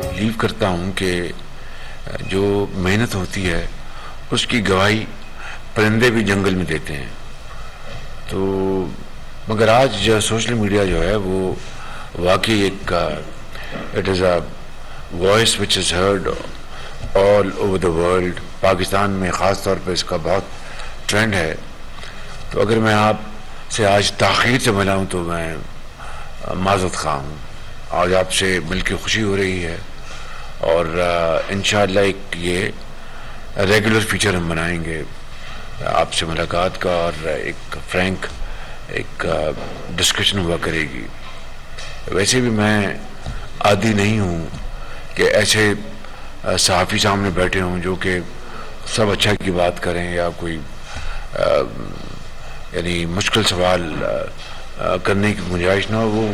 Blue کرتا ہوں کہ جو محنت ہوتی ہے اس کی گواہی پرندے بھی جنگل میں دیتے ہیں. تو مگر آج جو سوشل میڈیا جو ہے وہ واقعی ایک it is a voice which is heard all over the world. Pakistan میں خاص طور پہ اس کا بہت ٹرینڈ ہے. تو اگر میں آپ سے آج تاخیر سے ملا ہوں تو میں معذرت خواہ ہوں. آج آپ سے مل کے خوشی ہو رہی ہے اور انشاءاللہ ایک یہ ریگولر فیچر ہم بنائیں گے آپ سے ملاقات کا, اور ایک فرینک ایک ڈسکشن ہوا کرے گی. ویسے بھی میں عادی نہیں ہوں کہ ایسے صحافی سامنے بیٹھے ہوں جو کہ سب اچھا کی بات کریں یا کوئی یعنی مشکل سوال کرنے کی گنجائش نہ ہو. وہ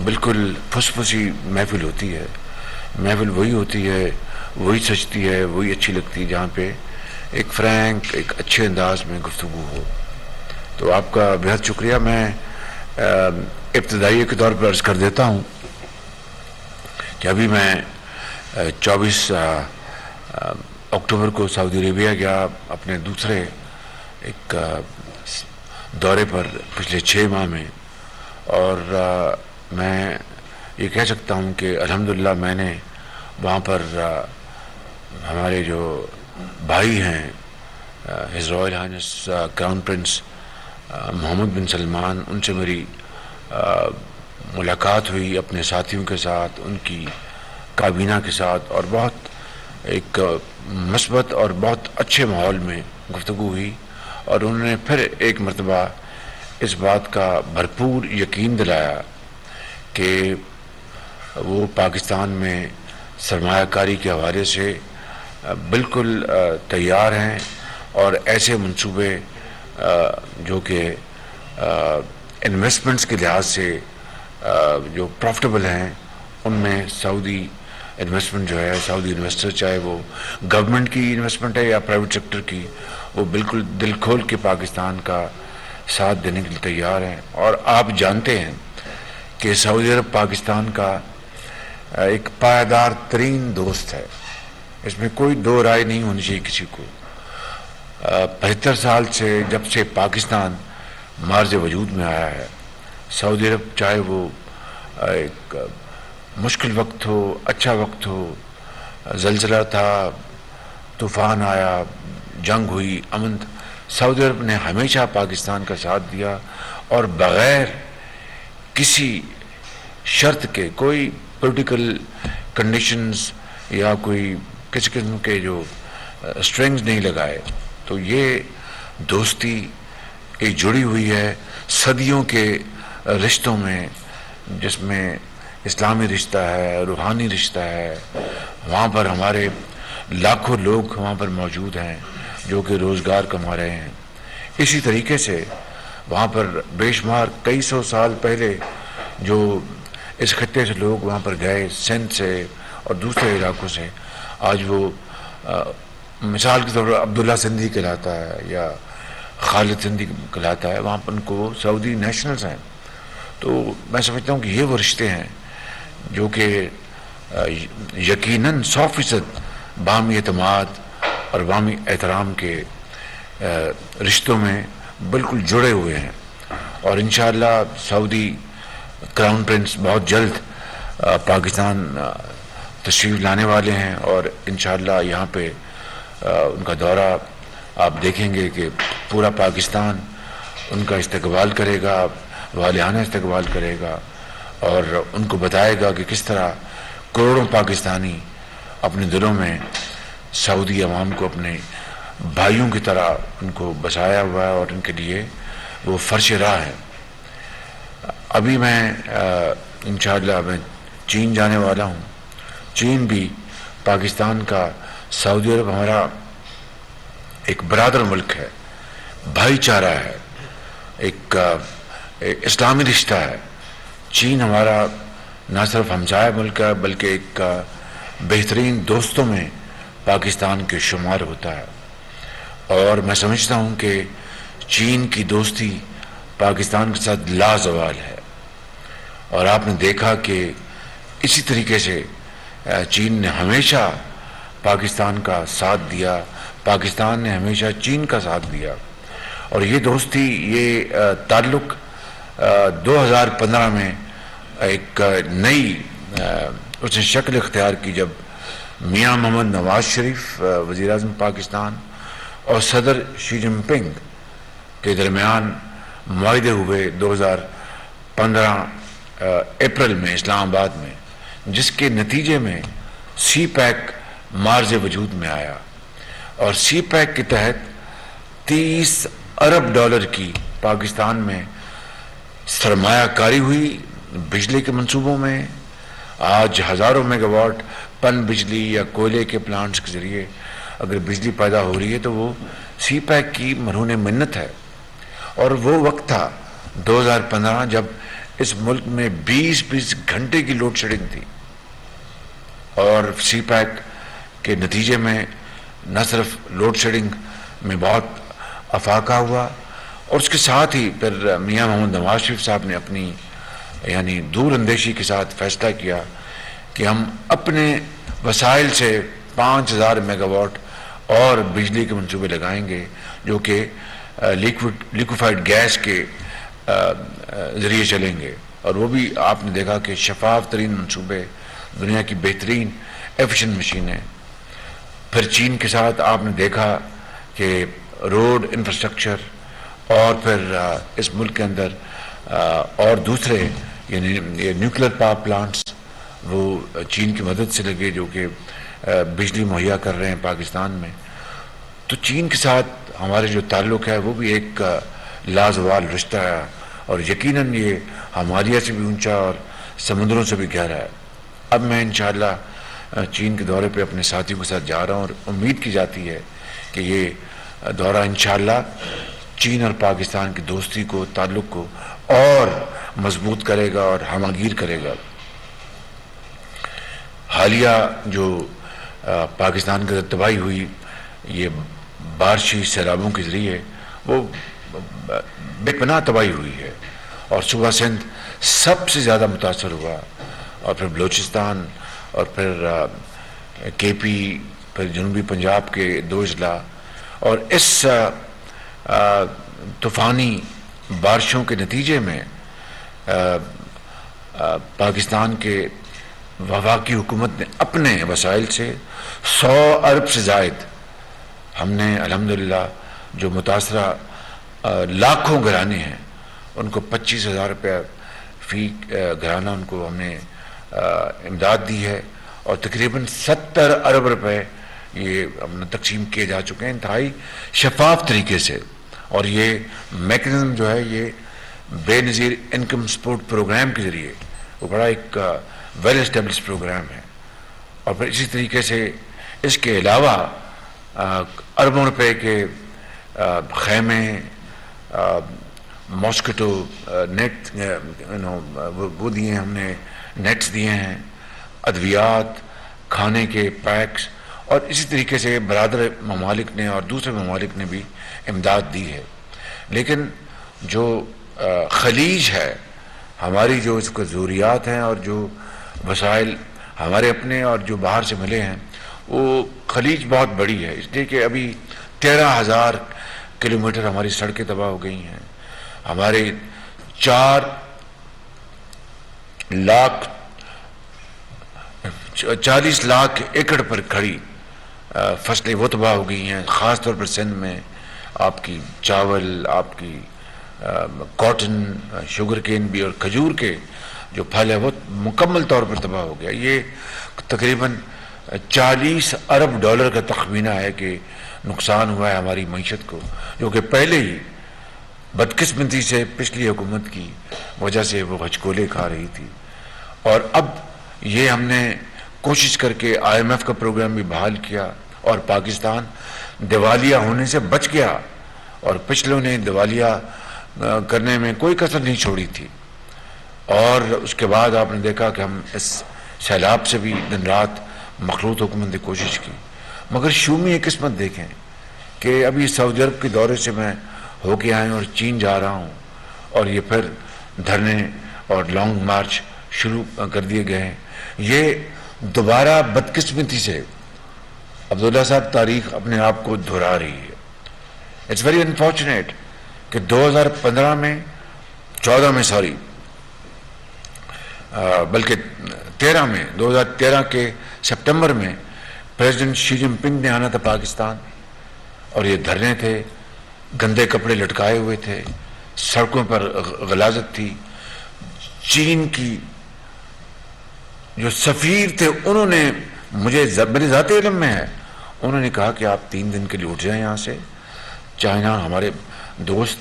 بالکل پھس پھسی محفل ہوتی ہے. محفل وہی ہوتی ہے, وہی سجتی ہے, وہی اچھی لگتی ہے جہاں پہ ایک فرینک ایک اچھے انداز میں گفتگو ہو. تو آپ کا بہت شکریہ. میں ابتدائی کے طور پر عرض کر دیتا ہوں کہ ابھی میں 24 اکتوبر کو سعودی عربیہ گیا اپنے دوسرے ایک دورے پر پچھلے 6 ماہ میں, اور میں یہ کہہ سکتا ہوں کہ الحمدللہ میں نے وہاں پر ہمارے جو بھائی ہیں his royal highness crown prince Muhammad bin Salman, ان سے میری ملاقات ہوئی اپنے ساتھیوں کے ساتھ, ان کی کابینہ کے ساتھ, اور بہت ایک مثبت اور بہت اچھے ماحول میں گفتگو ہوئی. اور انہوں نے پھر ایک مرتبہ اس بات کا بھرپور یقین دلایا کہ وہ پاکستان میں سرمایہ کاری کے حوالے سے بالکل تیار ہیں, اور ایسے منصوبے جو کہ انویسٹمنٹس کے لحاظ سے جو پروفٹیبل ہیں ان میں سعودی انویسٹمنٹ جو ہے, سعودی انویسٹر چاہے وہ گورنمنٹ کی انویسٹمنٹ ہے یا پرائیویٹ سیکٹر کی, وہ بالکل دل کھول کے پاکستان کا ساتھ دینے کے لیے تیار ہیں. اور آپ جانتے ہیں کہ سعودی عرب پاکستان کا ایک پائیدار ترین دوست ہے, اس میں کوئی دو رائے نہیں ہونی چاہیے کسی کو. 75 سال سے جب سے پاکستان مارج وجود میں آیا ہے, سعودی عرب چاہے وہ ایک مشکل وقت ہو, اچھا وقت ہو, زلزلہ تھا, طوفان آیا, جنگ ہوئی, امن, سعودی عرب نے ہمیشہ پاکستان کا ساتھ دیا, اور بغیر کسی شرط کے, کوئی پولیٹیکل کنڈیشنز یا کوئی کسی قسم کے جو اسٹرنگز نہیں لگائے. تو یہ دوستی ایک جڑی ہوئی ہے صدیوں کے رشتوں میں, جس میں اسلامی رشتہ ہے, روحانی رشتہ ہے. وہاں پر ہمارے لاکھوں لوگ وہاں پر موجود ہیں جو کہ روزگار کما رہے ہیں. اسی طریقے سے وہاں پر بے شمار کئی سو سال پہلے جو اس خطے سے لوگ وہاں پر گئے, سندھ سے اور دوسرے علاقوں سے, آج وہ مثال کے طور پر عبداللہ سندھی کہلاتا ہے یا خالد سندھی کہلاتا ہے, وہاں پر ان کو سعودی نیشنلز ہیں. تو میں سمجھتا ہوں کہ یہ وہ رشتے ہیں جو کہ یقیناً 100% باہمی اعتماد اور باہمی احترام کے رشتوں میں بالکل جڑے ہوئے ہیں. اور انشاءاللہ سعودی کراؤن پرنس بہت جلد پاکستان تشریف لانے والے ہیں, اور انشاءاللہ یہاں پہ ان کا دورہ آپ دیکھیں گے کہ پورا پاکستان ان کا استقبال کرے گا, والہانہ استقبال کرے گا, اور ان کو بتائے گا کہ کس طرح کروڑوں پاکستانی اپنے دلوں میں سعودی عوام کو اپنے بھائیوں کی طرح ان کو بسایا ہوا ہے, اور ان کے لیے وہ فرش راہ ہے. ابھی میں انشاءاللہ میں چین جانے والا ہوں. چین بھی پاکستان کا, سعودی عرب ہمارا ایک برادر ملک ہے, بھائی چارہ ہے, ایک اسلامی رشتہ ہے. چین ہمارا نہ صرف ہمسایہ ملک ہے بلکہ ایک بہترین دوستوں میں پاکستان کے شمار ہوتا ہے. اور میں سمجھتا ہوں کہ چین کی دوستی پاکستان کے ساتھ لازوال ہے. اور آپ نے دیکھا کہ اسی طریقے سے چین نے ہمیشہ پاکستان کا ساتھ دیا، پاکستان نے ہمیشہ چین کا ساتھ دیا، اور یہ دوستی، یہ تعلق 2015 میں ایک نئی اس نے شکل اختیار کی جب میاں محمد نواز شریف وزیر اعظم پاکستان اور صدر شی جن پنگ کے درمیان معاہدے ہوئے 2015 اپریل میں اسلام آباد میں، جس کے نتیجے میں سی پیک مارز وجود میں آیا، اور سی پیک کے تحت 30 ارب ڈالر کی پاکستان میں سرمایہ کاری ہوئی بجلی کے منصوبوں میں۔ آج ہزاروں میگا واٹ پن بجلی یا کوئلے کے پلانٹس کے ذریعے اگر بجلی پیدا ہو رہی ہے تو وہ سی پیک کی مرہون منت ہے۔ اور وہ وقت تھا 2015 جب اس ملک میں 20 گھنٹے کی لوڈ شیڈنگ تھی، اور سی پیک کے نتیجے میں نہ صرف لوڈ شیڈنگ میں بہت افاقہ ہوا، اور اس کے ساتھ ہی پھر میاں محمد نواز شریف صاحب نے اپنی یعنی دور اندیشی کے ساتھ فیصلہ کیا کہ ہم اپنے وسائل سے 5000 میگا واٹ اور بجلی کے منصوبے لگائیں گے، جو کہ لیکوفائڈ گیس کے ذریعے چلیں گے، اور وہ بھی آپ نے دیکھا کہ شفاف ترین منصوبے، دنیا کی بہترین ایفیشنٹ مشینیں۔ پھر چین کے ساتھ آپ نے دیکھا کہ روڈ انفراسٹرکچر، اور پھر اس ملک کے اندر اور دوسرے یعنی نیوکلیر پاور پلانٹس وہ چین کی مدد سے لگے، جو کہ بجلی مہیا کر رہے ہیں پاکستان میں۔ تو چین کے ساتھ ہمارے جو تعلق ہے وہ بھی ایک لازوال رشتہ ہے، اور یقیناً یہ ہمالیہ سے بھی اونچا اور سمندروں سے بھی گہرا ہے۔ اب میں انشاءاللہ چین کے دورے پہ اپنے ساتھیوں کے ساتھ جا رہا ہوں، اور امید کی جاتی ہے کہ یہ دورہ انشاءاللہ چین اور پاکستان کی دوستی کو، تعلق کو اور مضبوط کرے گا اور ہمہ گیر کرے گا۔ حالیہ جو پاکستان کے اندر تباہی ہوئی یہ بارشی سیلابوں کے ذریعے، وہ بے پناہ تباہی ہوئی ہے، اور صوبہ سندھ سب سے زیادہ متاثر ہوا، اور پھر بلوچستان، اور پھر کے پی، پھر جنوبی پنجاب کے 2 اضلاع، اور اس طوفانی بارشوں کے نتیجے میں پاکستان کے وفاقی حکومت نے اپنے وسائل سے 100 ارب سے زائد، ہم نے الحمدللہ جو متاثرہ لاکھوں گھرانے ہیں ان کو 25,000 روپیہ فی گھرانہ ان کو ہم نے امداد دی ہے، اور تقریباً 70 ارب روپے یہ ہم نے تقسیم کیے جا چکے ہیں انتہائی شفاف طریقے سے۔ اور یہ میکنزم جو ہے یہ بے نظیر انکم سپورٹ پروگرام کے ذریعے وہ بڑا ایک ویل اسٹیبلش پروگرام ہے، اور پھر اسی طریقے سے اس کے علاوہ اربوں روپے کے خیمے، ماسکیٹو نیٹ وہ دیے ہیں، ہم نے نیٹس دیے ہیں، ادویات، کھانے کے پیکس، اور اسی طریقے سے برادر ممالک نے اور دوسرے ممالک نے بھی امداد دی ہے۔ لیکن جو خلیج ہے، ہماری جو اس کو ضروریات ہیں اور جو وسائل ہمارے اپنے اور جو باہر سے ملے ہیں، وہ خلیج بہت بڑی ہے، اس لیے کہ ابھی 13,000 کلومیٹر ہماری سڑکیں تباہ ہو گئی ہیں، ہمارے 40 لاکھ ایکڑ پر کھڑی فصلیں وہ تباہ ہو گئی ہیں، خاص طور پر سندھ میں آپ کی چاول، آپ کی کاٹن، شوگر کین بھی، اور کھجور کے جو پھل ہے وہ مکمل طور پر تباہ ہو گیا۔ یہ تقریباً 40 ارب ڈالر کا تخمینہ ہے کہ نقصان ہوا ہے ہماری معیشت کو، جو کہ پہلے ہی بدقسمتی سے پچھلی حکومت کی وجہ سے وہ ہچکولے کھا رہی تھی۔ اور اب یہ ہم نے کوشش کر کے IMF کا پروگرام بھی بحال کیا، اور پاکستان دیوالیہ ہونے سے بچ گیا، اور پچھلوں نے دیوالیہ کرنے میں کوئی کسر نہیں چھوڑی تھی۔ اور اس کے بعد آپ نے دیکھا کہ ہم اس سیلاب سے بھی دن رات مخلوط حکومت نے کوشش کی، مگر شومی قسمت دیکھیں کہ ابھی سعودی عرب کے دورے سے میں ہو کے آئے اور چین جا رہا ہوں، اور یہ پھر دھرنے اور لانگ مارچ شروع کر دیے گئے ہیں۔ یہ دوبارہ بدقسمتی سے عبداللہ صاحب تاریخ اپنے آپ کو دہرا رہی ہے. اٹس ویری انفارچونیٹ کہ 2015 میں 14 میں بلکہ 2013 کے سپٹمبر میں پریزیڈنٹ شی جن پنگ نے آنا تھا پاکستان, اور یہ دھرنے تھے, گندے کپڑے لٹکائے ہوئے تھے, سڑکوں پر غلاظت تھی. چین کی جو سفیر تھے انہوں نے میرے ذاتی علم میں ہے, انہوں نے کہا کہ آپ 3 دن کے لیے اٹھ جائیں یہاں سے. چائنا ہمارے دوست,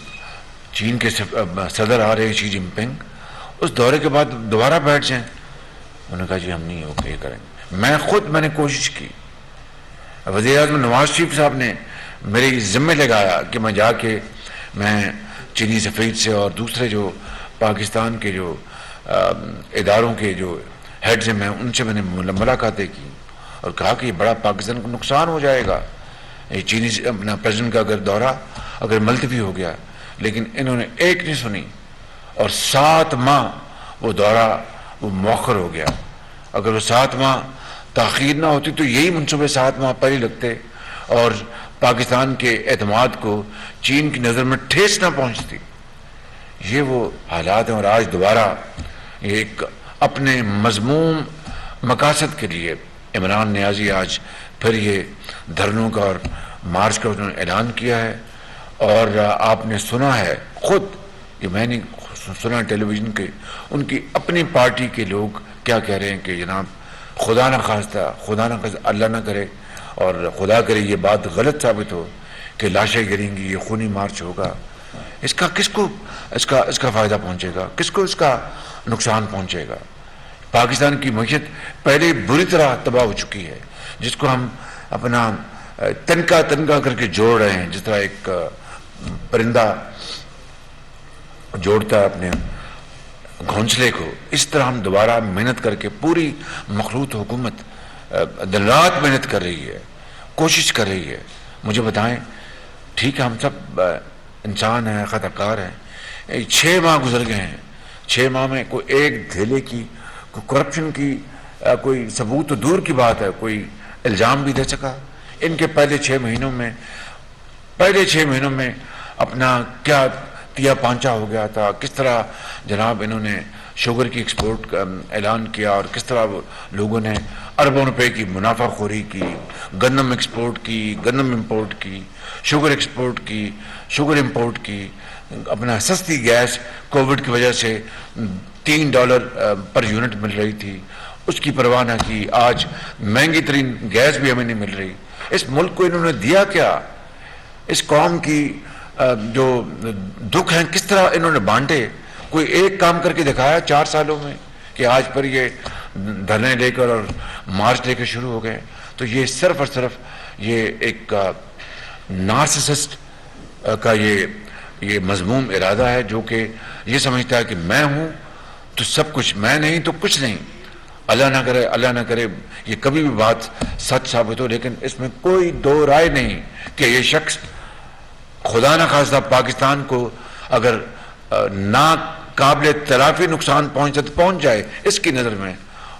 چین کے صدر آ رہے شی جن پنگ, اس دورے کے بعد دوبارہ بیٹھ جائیں. انہوں نے کہا جی ہم نہیں اوکے کریں گے. میں نے کوشش کی, وزیر اعظم نواز شریف صاحب نے میرے ذمہ لگایا کہ میں جا کے میں چینی سفیر سے اور دوسرے جو پاکستان کے جو اداروں کے جو ہیڈز ہیں, میں نے ملاقاتیں کی اور کہا کہ یہ بڑا پاکستان کو نقصان ہو جائے گا یہ چینی اپنا پریزیڈنٹ کا اگر دورہ اگر ملتوی ہو گیا. لیکن انہوں نے ایک نہیں سنی, اور 7 ماہ وہ دورہ وہ مؤخر ہو گیا. اگر وہ 7 ماہ تاخیر نہ ہوتی تو یہی منصوبے 7 ماہ پہلے لگتے اور پاکستان کے اعتماد کو چین کی نظر میں ٹھیس نہ پہنچتی. یہ وہ حالات ہیں, اور آج دوبارہ یہ ایک اپنے مذموم مقاصد کے لیے عمران نیازی آج پھر یہ دھرنوں کا اور مارچ کا انہوں نے اعلان کیا ہے. اور آپ نے سنا ہے خود, یہ میں نے سنا ٹیلی ویژن کے, ان کی اپنی پارٹی کے لوگ کیا کہہ رہے ہیں کہ جناب خدا نہ خواستہ اللہ نہ کرے اور خدا کرے یہ بات غلط ثابت ہو کہ لاشیں گریں گی, یہ خونی مارچ ہوگا. اس کا کس کو اس کا فائدہ پہنچے گا, کس کو اس کا نقصان پہنچے گا؟ پاکستان کی معیشت پہلے بری طرح تباہ ہو چکی ہے, جس کو ہم اپنا تنکا کر کے جوڑ رہے ہیں, جس طرح ایک پرندہ جوڑتا ہے اپنے گھونسلے کو, اس طرح ہم دوبارہ محنت کر کے پوری مخلوط حکومت دن رات محنت کر رہی ہے, کوشش کر رہی ہے. مجھے بتائیں, ٹھیک ہے ہم سب انسان ہیں, خطا کار ہیں, 6 ماہ گزر گئے ہیں, 6 ماہ میں کوئی ایک دھیلے کی کوئی کرپشن کی کوئی ثبوت تو دور کی بات ہے, کوئی الزام بھی دے سکا؟ ان کے پہلے 6 مہینوں میں اپنا کیا تیا پانچا ہو گیا تھا, کس طرح جناب انہوں نے شوگر کی ایکسپورٹ کا اعلان کیا, اور کس طرح لوگوں نے اربوں روپے کی منافع خوری کی, گندم ایکسپورٹ کی, گندم امپورٹ کی, شوگر ایکسپورٹ کی, شوگر امپورٹ کی, اپنا سستی گیس کووڈ کی وجہ سے $3 پر یونٹ مل رہی تھی, اس کی پرواہ نہ کی. آج مہنگی ترین گیس بھی ہمیں نہیں مل رہی. اس ملک کو انہوں نے دیا کیا؟ اس قوم کی جو دکھ ہیں کس طرح انہوں نے بانٹے؟ کوئی ایک کام کر کے دکھایا 4 سالوں میں کہ آج پر یہ دھرنے لے کر اور مارچ لے کے شروع ہو گئے؟ تو یہ صرف اور صرف یہ ایک نارسسسٹ کا یہ مذموم ارادہ ہے, جو کہ یہ سمجھتا ہے کہ میں ہوں تو سب کچھ, میں نہیں تو کچھ نہیں. اللہ نہ کرے یہ کبھی بھی بات سچ ثابت ہو, لیکن اس میں کوئی دو رائے نہیں کہ یہ شخص خدا نہ خواستہ پاکستان کو اگر ناقابل تلافی نقصان پہنچے تو پہنچ جائے. اس کی نظر میں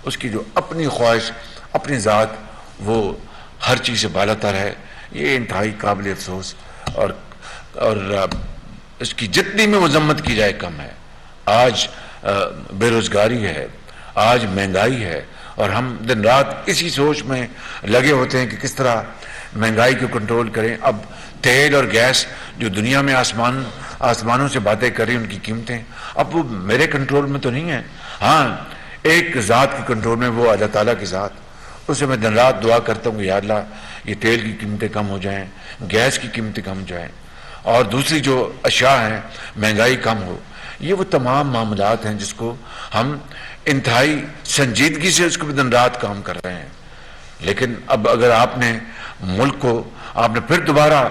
اس کی جو اپنی خواہش, اپنی ذات, وہ ہر چیز سے بالا تر ہے. یہ انتہائی قابل افسوس اور اس کی جتنی میں مذمت کی جائے کم ہے. آج بے روزگاری ہے, آج مہنگائی ہے, اور ہم دن رات اسی سوچ میں لگے ہوتے ہیں کہ کس طرح مہنگائی کو کنٹرول کریں. اب تیل اور گیس جو دنیا میں آسمانوں سے باتیں کر رہی ہیں, ان کی قیمتیں اب وہ میرے کنٹرول میں تو نہیں ہیں. ہاں, ایک ذات کی کنٹرول میں, وہ اللہ تعالیٰ کی ذات. اسے میں دن رات دعا کرتا ہوں کہ یا اللہ یہ تیل کی قیمتیں کم ہو جائیں, گیس کی قیمتیں کم ہو جائیں, اور دوسری جو اشیاء ہیں مہنگائی کم ہو. یہ وہ تمام معاملات ہیں جس کو ہم انتہائی سنجیدگی سے اس کو بھی دن رات کام کر رہے ہیں. لیکن اب اگر آپ نے ملک کو آپ نے پھر دوبارہ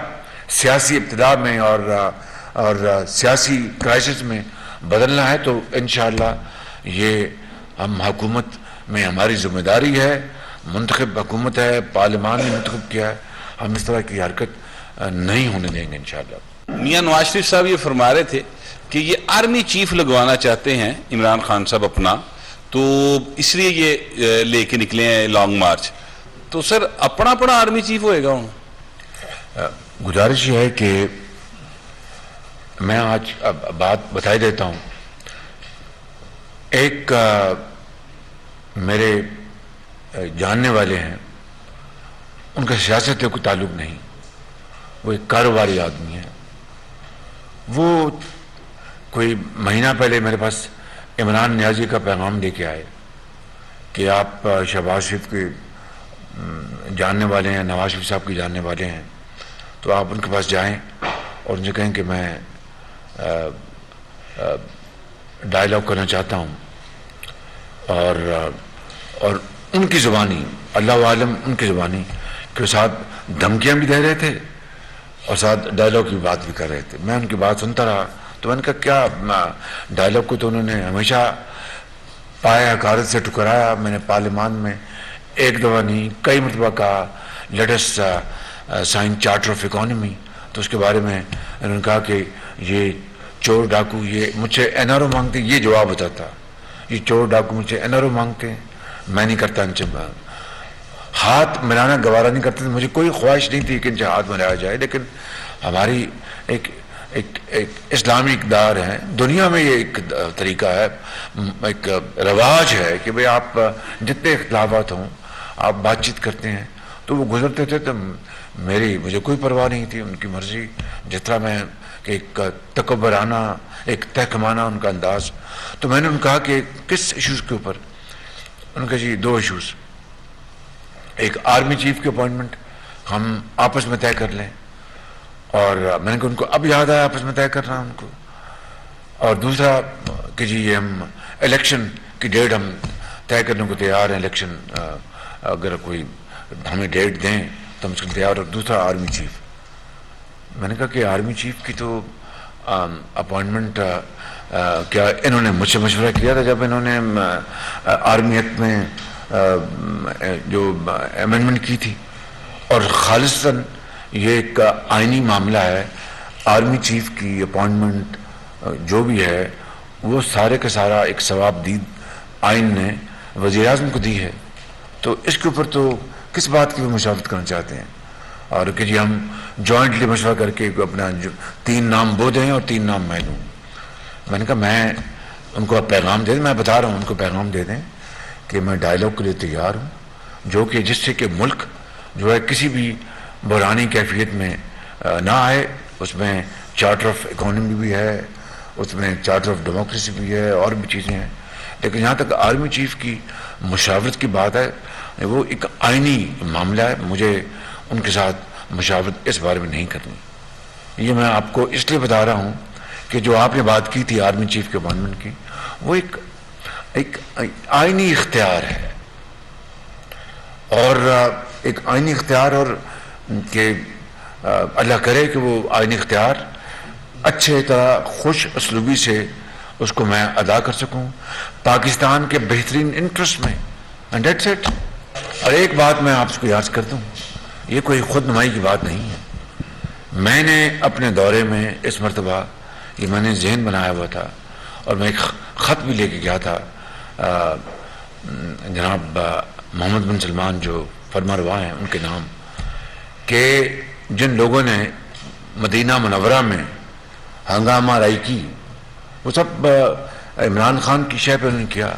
سیاسی ابتدا میں اور سیاسی کرائسس میں بدلنا ہے, تو انشاءاللہ یہ ہم حکومت میں ہماری ذمہ داری ہے. منتخب حکومت ہے, پارلیمان نے منتخب کیا ہے, ہم اس طرح کی حرکت نہیں ہونے دیں گے انشاءاللہ. میاں نواز شریف صاحب یہ فرما رہے تھے کہ یہ آرمی چیف لگوانا چاہتے ہیں عمران خان صاحب اپنا, تو اس لیے یہ لے کے نکلے ہیں لانگ مارچ. تو سر اپنا اپنا آرمی چیف ہوئے گا ہوں. گزارش یہ ہے کہ میں آج بات بتائی دیتا ہوں. ایک میرے جاننے والے ہیں, ان کا سیاست سے کوئی تعلق نہیں, وہ ایک کاروباری آدمی ہے. وہ کوئی مہینہ پہلے میرے پاس عمران نیازی کا پیغام لے کے آئے کہ آپ شہباز شریف کے جاننے والے ہیں, نواز شریف صاحب کے جاننے والے ہیں, تو آپ ان کے پاس جائیں اور ان سے کہیں کہ میں ڈائلاگ کرنا چاہتا ہوں. اور ان کی زبانی, اللہ عالم ان کی زبانی, کہ ساتھ دھمکیاں بھی دے رہے تھے اور ساتھ ڈائلاگ کی بات بھی کر رہے تھے. میں ان کی بات سنتا رہا تو میں نے کہا کیا ڈائلاگ کو تو انہوں نے ہمیشہ پائے حقارت سے ٹکرایا. میں نے پارلیمان میں ایک دفعہ نہیں کئی مرتبہ کہا let us sign charter of economy, تو اس کے بارے میں انہوں نے کہا کہ یہ چور ڈاکو یہ مجھ سے این آر او مانگتے, یہ جواب ہوتا تھا, یہ چور ڈاکو مجھ سے این آر او مانگتے ہیں, میں نہیں کرتا ان سے ہاتھ ملانا, گوارا نہیں کرتے. مجھے کوئی خواہش نہیں تھی کہ ان سے ہاتھ ملایا جائے, لیکن ہماری ایک اسلامی اقدار ہے, دنیا میں یہ ایک طریقہ ہے, ایک رواج ہے کہ بھئی آپ جتنے اختلافات ہوں آپ بات چیت کرتے ہیں. تو وہ گزرتے تھے تو مجھے کوئی پرواہ نہیں تھی, ان کی مرضی. جس طرح میں کہ ایک تکبرانہ, ایک تحکمانہ ان کا انداز. تو میں نے ان کہا کہ کس ایشوز کے اوپر؟ ان کا جی 2 ایشوز, ایک آرمی چیف کی اپوائنٹمنٹ ہم آپس میں طے کر لیں, اور میں نے کہا ان کو اب یاد آیا آپس میں طے کرنا ان کو, اور دوسرا کہ جی یہ ہم الیکشن کی ڈیٹ ہم طے کرنے کو تیار ہیں, الیکشن اگر کوئی ہمیں ڈیٹ دیں تو ہم اس کو تیار. اور دوسرا آرمی چیف. میں نے کہا کہ آرمی چیف کی تو اپوائنٹمنٹ کیا انہوں نے مجھ سے مشورہ کیا تھا جب انہوں نے آرمی ایکٹ میں جو امینڈمنٹ کی تھی, اور خالصاً یہ ایک آئینی معاملہ ہے. آرمی چیف کی اپوائنٹمنٹ جو بھی ہے وہ سارے کا سارا ایک ثواب دید آئین نے وزیر اعظم کو دی ہے, تو اس کے اوپر تو کس بات کی بھی مشاورت کرنا چاہتے ہیں. اور کہ جی ہم جوائنٹلی مشورہ کر کے اپنا 3 نام وہ دیں اور 3 نام میں دوں. میں نے کہا میں ان کو پیغام دے دیں, میں بتا رہا ہوں ان کو پیغام دے دیں کہ میں ڈائلاگ کے لیے تیار ہوں, جو کہ جس سے کہ ملک جو ہے کسی بھی بحرانی کیفیت میں نہ آئے. اس میں چارٹر آف اکانومی بھی ہے, اس میں چارٹر آف ڈیموکریسی بھی ہے, اور بھی چیزیں ہیں. لیکن جہاں تک آرمی چیف کی مشاورت کی بات ہے, وہ ایک آئینی معاملہ ہے, مجھے ان کے ساتھ مشاورت اس بارے میں نہیں کرنی. یہ میں آپ کو اس لیے بتا رہا ہوں کہ جو آپ نے بات کی تھی آرمی چیف کے اپوائنٹمنٹ کی, وہ ایک آئینی اختیار ہے, اور ایک آئینی اختیار, اور کہ اللہ کرے کہ وہ آئینی اختیار اچھے طرح خوش اسلوبی سے اس کو میں ادا کر سکوں پاکستان کے بہترین انٹرسٹ میں, اینڈ دیٹس اٹ. اور ایک بات میں آپ کو یاد کر دوں, یہ کوئی خود نمائی کی بات نہیں ہے. میں نے اپنے دورے میں اس مرتبہ یہ میں نے ذہن بنایا ہوا تھا, اور میں ایک خط بھی لے کے گیا تھا جناب محمد بن سلمان جو فرما روا ہیں ان کے نام, کہ جن لوگوں نے مدینہ منورہ میں ہنگامہ رائی کی وہ سب عمران خان کی شے پہ انہوں نے کیا.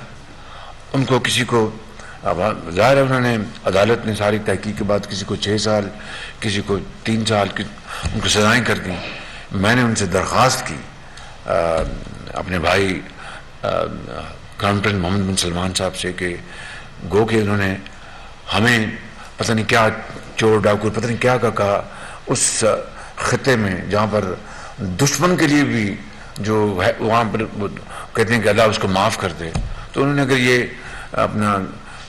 ان کو کسی کو ظاہر ہے انہوں نے عدالت نے ساری تحقیق کے بعد کسی کو 6 سال, کسی کو 3 سال کی ان کو سزائیں کر دیں. میں نے ان سے درخواست کی اپنے بھائی crown prince Muhammad bin Salman صاحب سے کہ گو کہ انہوں نے ہمیں پتہ نہیں کیا چور ڈاکو پتہ نہیں کیا کہا اس خطے میں جہاں پر دشمن کے لیے بھی جو ہے وہاں پر کہتے ہیں کہ اللہ اس کو معاف کر دے. تو انہوں نے اگر یہ اپنا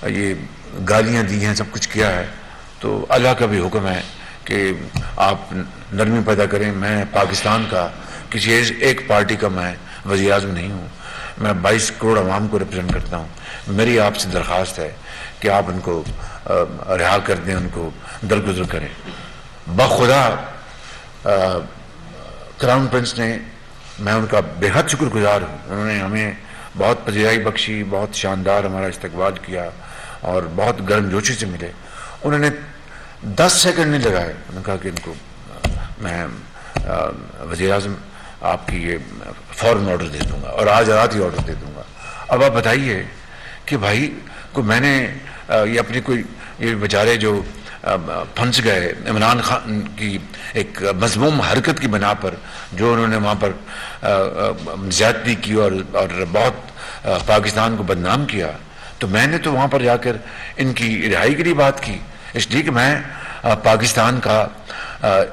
یہ گالیاں دی ہیں, سب کچھ کیا ہے, تو اللہ کا بھی حکم ہے کہ آپ نرمی پیدا کریں. میں پاکستان کا کسی ایک پارٹی کا میں وزیر اعظم نہیں ہوں, میں 22 کروڑ عوام کو ریپرزینٹ کرتا ہوں. میری آپ سے درخواست ہے کہ آپ ان کو رہا کر دیں, ان کو درگزر کریں. بخدا کراؤن پرنس نے, میں ان کا بے حد شکر گزار ہوں, انہوں نے ہمیں بہت پذیرائی بخشی, بہت شاندار ہمارا استقبال کیا اور بہت گرم جوشی سے ملے. انہوں نے 10 سیکنڈ نہیں لگائے, انہوں نے کہا کہ ان کو میں وزیر اعظم آپ کی یہ فوراً آرڈر دے دوں گا اور آج رات ہی آرڈر دے دوں گا. اب آپ بتائیے کہ بھائی کو میں نے یہ اپنی کوئی یہ بیچارے جو پھنس گئے عمران خان کی ایک مذموم حرکت کی بنا پر, جو انہوں نے وہاں پر زیادتی کی اور بہت پاکستان کو بدنام کیا, تو میں نے تو وہاں پر جا کر ان کی رہائی کے لیے بات کی, اس لیے کہ میں پاکستان کا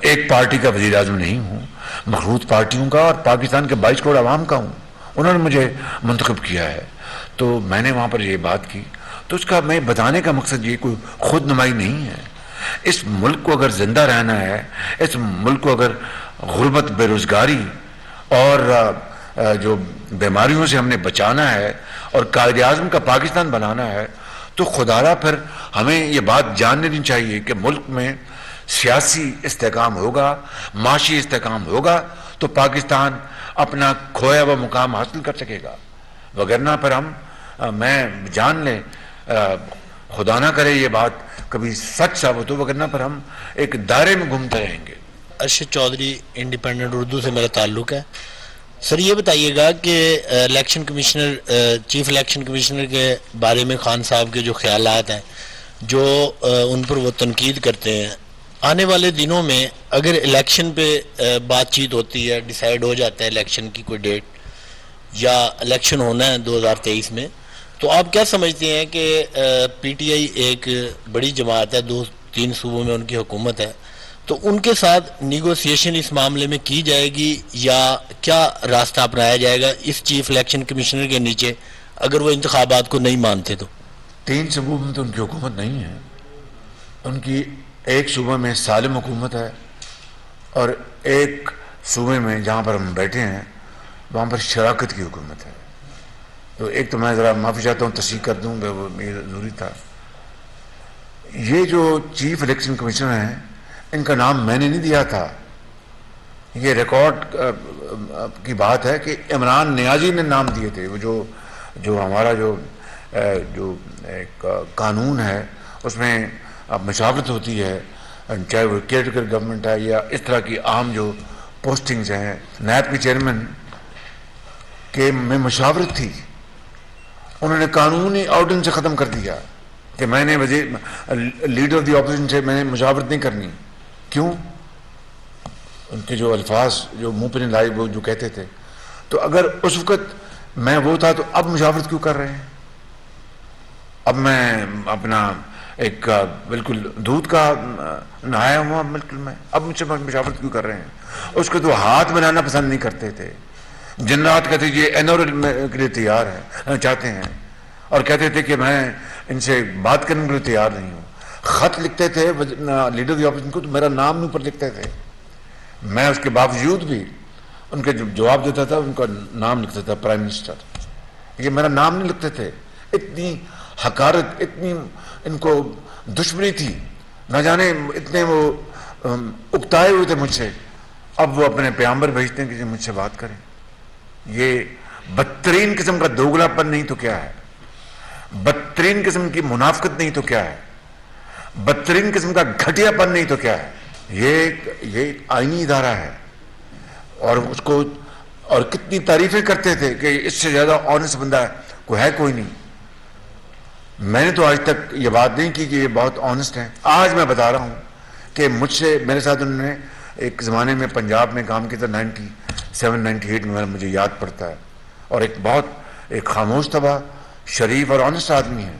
ایک پارٹی کا وزیر اعظم نہیں ہوں, مخلوط پارٹیوں کا اور پاکستان کے 22 کروڑ عوام کا ہوں. انہوں نے مجھے منتخب کیا ہے, تو میں نے وہاں پر یہ بات کی. تو اس کا میں بتانے کا مقصد یہ کوئی خود نمائی نہیں ہے. اس ملک کو اگر زندہ رہنا ہے, اس ملک کو اگر غربت, بے روزگاری اور جو بیماریوں سے ہم نے بچانا ہے اور قائد اعظم کا پاکستان بنانا ہے, تو خدارا پھر ہمیں یہ بات جان لینی چاہیے کہ ملک میں سیاسی استحکام ہوگا, معاشی استحکام ہوگا تو پاکستان اپنا کھویا ہوا مقام حاصل کر سکے گا. وگرنہ پر میں جان لیں, خدا نہ کرے یہ بات کبھی سچ ثابت ہو, وگرنہ پر ہم ایک دائرے میں گھومتے رہیں گے. ارشد چودھری, انڈیپینڈنٹ اردو سے میرا تعلق ہے. سر یہ بتائیے گا کہ election commissioner, chief election commissioner کے بارے میں خان صاحب کے جو خیالات ہیں, جو ان پر وہ تنقید کرتے ہیں, آنے والے دنوں میں اگر الیکشن پہ بات چیت ہوتی ہے, ڈیسائیڈ ہو جاتا ہے الیکشن کی کوئی ڈیٹ یا الیکشن ہونا ہے 2023 میں, تو آپ کیا سمجھتے ہیں کہ پی ٹی آئی ایک بڑی جماعت ہے, 2-3 صوبوں میں ان کی حکومت ہے, تو ان کے ساتھ نیگوسیشن اس معاملے میں کی جائے گی یا کیا راستہ اپنایا جائے گا اس چیف الیکشن کمشنر کے نیچے اگر وہ انتخابات کو نہیں مانتے؟ تو 3 صوبوں میں تو ان کی حکومت نہیں ہے. ان کی ایک صوبہ میں سالم حکومت ہے اور ایک صوبے میں جہاں پر ہم بیٹھے ہیں وہاں پر شراکت کی حکومت ہے. تو ایک تو میں ذرا معافی چاہتا ہوں, تصحیح کر دوں گا, وہ میرا ضروری تھا. یہ جو چیف الیکشن کمشنر ہیں ان کا نام میں نے نہیں دیا تھا, یہ ریکارڈ کی بات ہے کہ عمران نیازی نے نام دیے تھے. وہ جو ہمارا جو ایک قانون ہے اس میں مشاورت ہوتی ہے, چاہے وہ کیئرٹیکر گورنمنٹ ہے یا اس طرح کی عام جو پوسٹنگز ہیں, نیب کے چیئرمین کے میں مشاورت تھی. انہوں نے قانونی آرڈیننس سے ختم کر دیا کہ میں نے لیڈر آف دی اپوزیشن سے میں نے مشاورت نہیں کرنی. کیوں؟ ان کے جو الفاظ جو منہ پہ نہیں لائے وہ جو کہتے تھے. تو اگر اس وقت میں وہ تھا تو اب مشاورت کیوں کر رہے ہیں؟ اب میں اپنا ایک بالکل دودھ کا نہایا ہوا بالکل, میں اب مجھ سے مشاورت کیوں کر رہے ہیں؟ اس کو تو ہاتھ بنانا پسند نہیں کرتے تھے, جن رات کہتے یہ انور کے لیے تیار ہے چاہتے ہیں, اور کہتے تھے کہ میں ان سے بات کرنے کے لیے تیار نہیں ہوں. خط لکھتے تھے لیڈر دی اپوزیشن کو تو میرا نام نہیں اوپر لکھتے تھے. میں اس کے باوجود بھی ان کے جو جواب دیتا تھا ان کا نام لکھتا تھا پرائم منسٹر, یہ میرا نام نہیں لکھتے تھے. اتنی حقارت, اتنی ان کو دشمنی تھی, نہ جانے اتنے وہ اکتائے ہوئے تھے مجھ سے. اب وہ اپنے پیغمبر بھیجتے ہیں کہ مجھ سے بات کریں. یہ بدترین قسم کا دوگلا پن نہیں تو کیا ہے, بدترین قسم کی منافقت نہیں تو کیا ہے, بدترین قسم کا گھٹیا پن نہیں تو کیا ہے. یہ آئینی ادارہ ہے اور اس کو اور کتنی تعریفیں کرتے تھے کہ اس سے زیادہ آنےسٹ بندہ ہے کوئی نہیں. میں نے تو آج تک یہ بات نہیں کی کہ یہ بہت آنےسٹ ہیں. آج میں بتا رہا ہوں کہ مجھ سے میرے ساتھ انہوں نے ایک زمانے میں پنجاب میں کام کیا تھا 97-98 میں, مجھے یاد پڑتا ہے, اور ایک خاموش طبع شریف اور آنےسٹ آدمی ہے.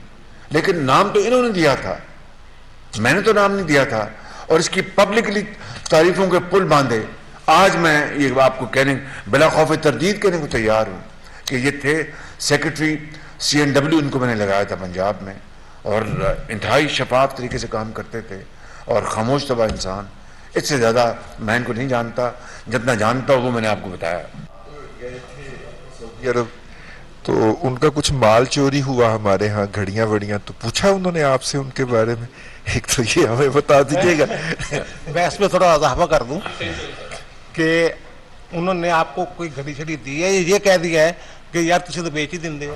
لیکن نام تو انہوں نے دیا تھا, میں نے تو نام نہیں دیا تھا, اور اس کی پبلکلی تعریفوں کے پل باندھے. آج میں یہ آپ کو کہنے بلا خوف تردید کہنے کو تیار ہوں کہ یہ تھے سیکرٹری CNW, ان کو میں نے لگایا تھا پنجاب میں, اور انتہائی شفاف طریقے سے کام کرتے تھے اور خاموش طبع انسان. اس سے زیادہ میں ان کو نہیں جانتا, جتنا جانتا ہوں وہ میں نے آپ کو بتایا. سعودی عرب تو ان کا کچھ مال چوری ہوا ہمارے ہاں, گھڑیاں وڑیاں, تو پوچھا انہوں نے آپ سے ان کے بارے میں؟ ایک تو یہ ہمیں بتا دیجیے گا. میں اس میں تھوڑا اضافہ کر دوں کہ انہوں نے آپ کو کوئی گھڑی شڑی دی ہے, یہ کہہ دیا ہے ਕਿ ਯਾਰ ਤੁਸੀਂ ਤਾਂ ਵੇਚ ਹੀ ਦਿੰਦੇ ਹੋ।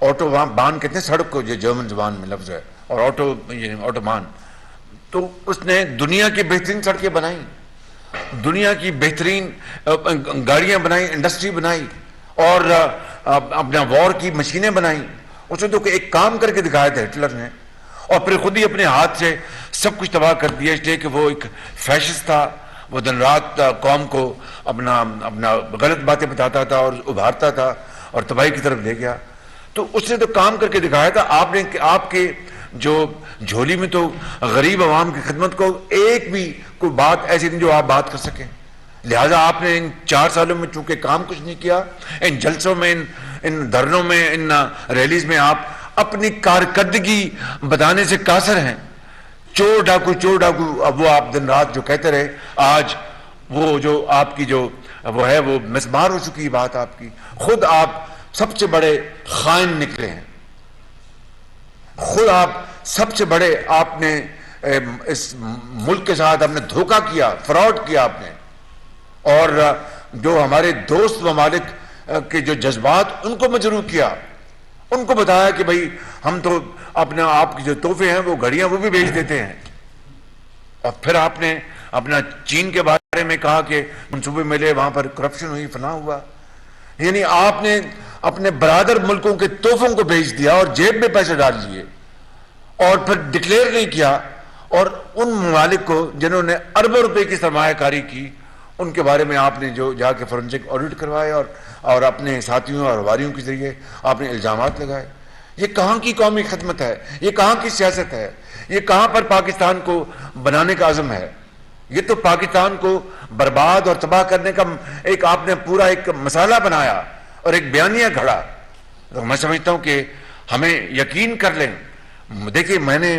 آٹو بان کہتے ہیں سڑک کو، یہ جرمن زبان میں لفظ ہے، اور آٹو بان. تو اس نے دنیا کی بہترین سڑکیں بنائی، دنیا کی بہترین گاڑیاں بنائی، انڈسٹری بنائی، اور اپنا وار کی مشینیں بنائی. اس نے تو ایک کام کر کے دکھایا تھا ہٹلر نے، اور پھر خود ہی اپنے ہاتھ سے سب کچھ تباہ کر دیا، اس لیے کہ وہ ایک فیشسٹ تھا. وہ دن رات قوم کو اپنا غلط باتیں بتاتا تھا اور ابھارتا تھا اور تباہی کی طرف لے گیا. تو اس نے تو کام کر کے دکھایا تھا. آپ کے جو جھولی میں تو غریب عوام کی خدمت کو ایک بھی کوئی بات ایسی نہیں جو آپ بات کر سکیں. لہذا آپ نے ان 4 سالوں میں چونکہ کام کچھ نہیں کیا، ان جلسوں میں، ان دھرنوں میں، ان ریلیز میں آپ اپنی کارکردگی بتانے سے قاصر ہیں. چور ڈاکو، اب وہ آپ دن رات جو کہتے رہے، آج وہ جو آپ کی جو وہ ہے وہ مسمار ہو چکی بات آپ کی. خود آپ سب سے بڑے خائن نکلے ہیں، خود آپ سب سے بڑے، آپ نے اس ملک کے ساتھ آپ نے دھوکہ کیا، فراڈ کیا آپ نے. اور جو ہمارے دوست ممالک کے جو جذبات، ان کو مجروح کیا، ان کو بتایا کہ بھائی ہم تو اپنا آپ کی جو تحفے ہیں وہ گھڑیاں وہ بھی بیچ دیتے ہیں. اور پھر آپ نے اپنا چین کے بارے میں کہا کہ منصوبے ملے، وہاں پر کرپشن ہوئی، فلاں ہوا. یعنی آپ نے اپنے برادر ملکوں کے تحفوں کو بیچ دیا اور جیب میں پیسے ڈال لیے، اور پھر ڈکلیئر نہیں کیا. اور ان ممالک کو جنہوں نے اربوں روپے کی سرمایہ کاری کی، ان کے بارے میں آپ نے جو جا کے فورنسک آڈٹ کروائے اور اپنے ساتھیوں اور واریوں کے ذریعے آپ نے الزامات لگائے. یہ کہاں کی قومی خدمت ہے؟ یہ کہاں کی سیاست ہے؟ یہ کہاں پر پاکستان کو بنانے کا عزم ہے؟ یہ تو پاکستان کو برباد اور تباہ کرنے کا ایک آپ نے پورا ایک مسالہ بنایا اور ایک بیانیہ گھڑا. تو میں سمجھتا ہوں کہ ہمیں یقین کر لیں. دیکھیے، میں نے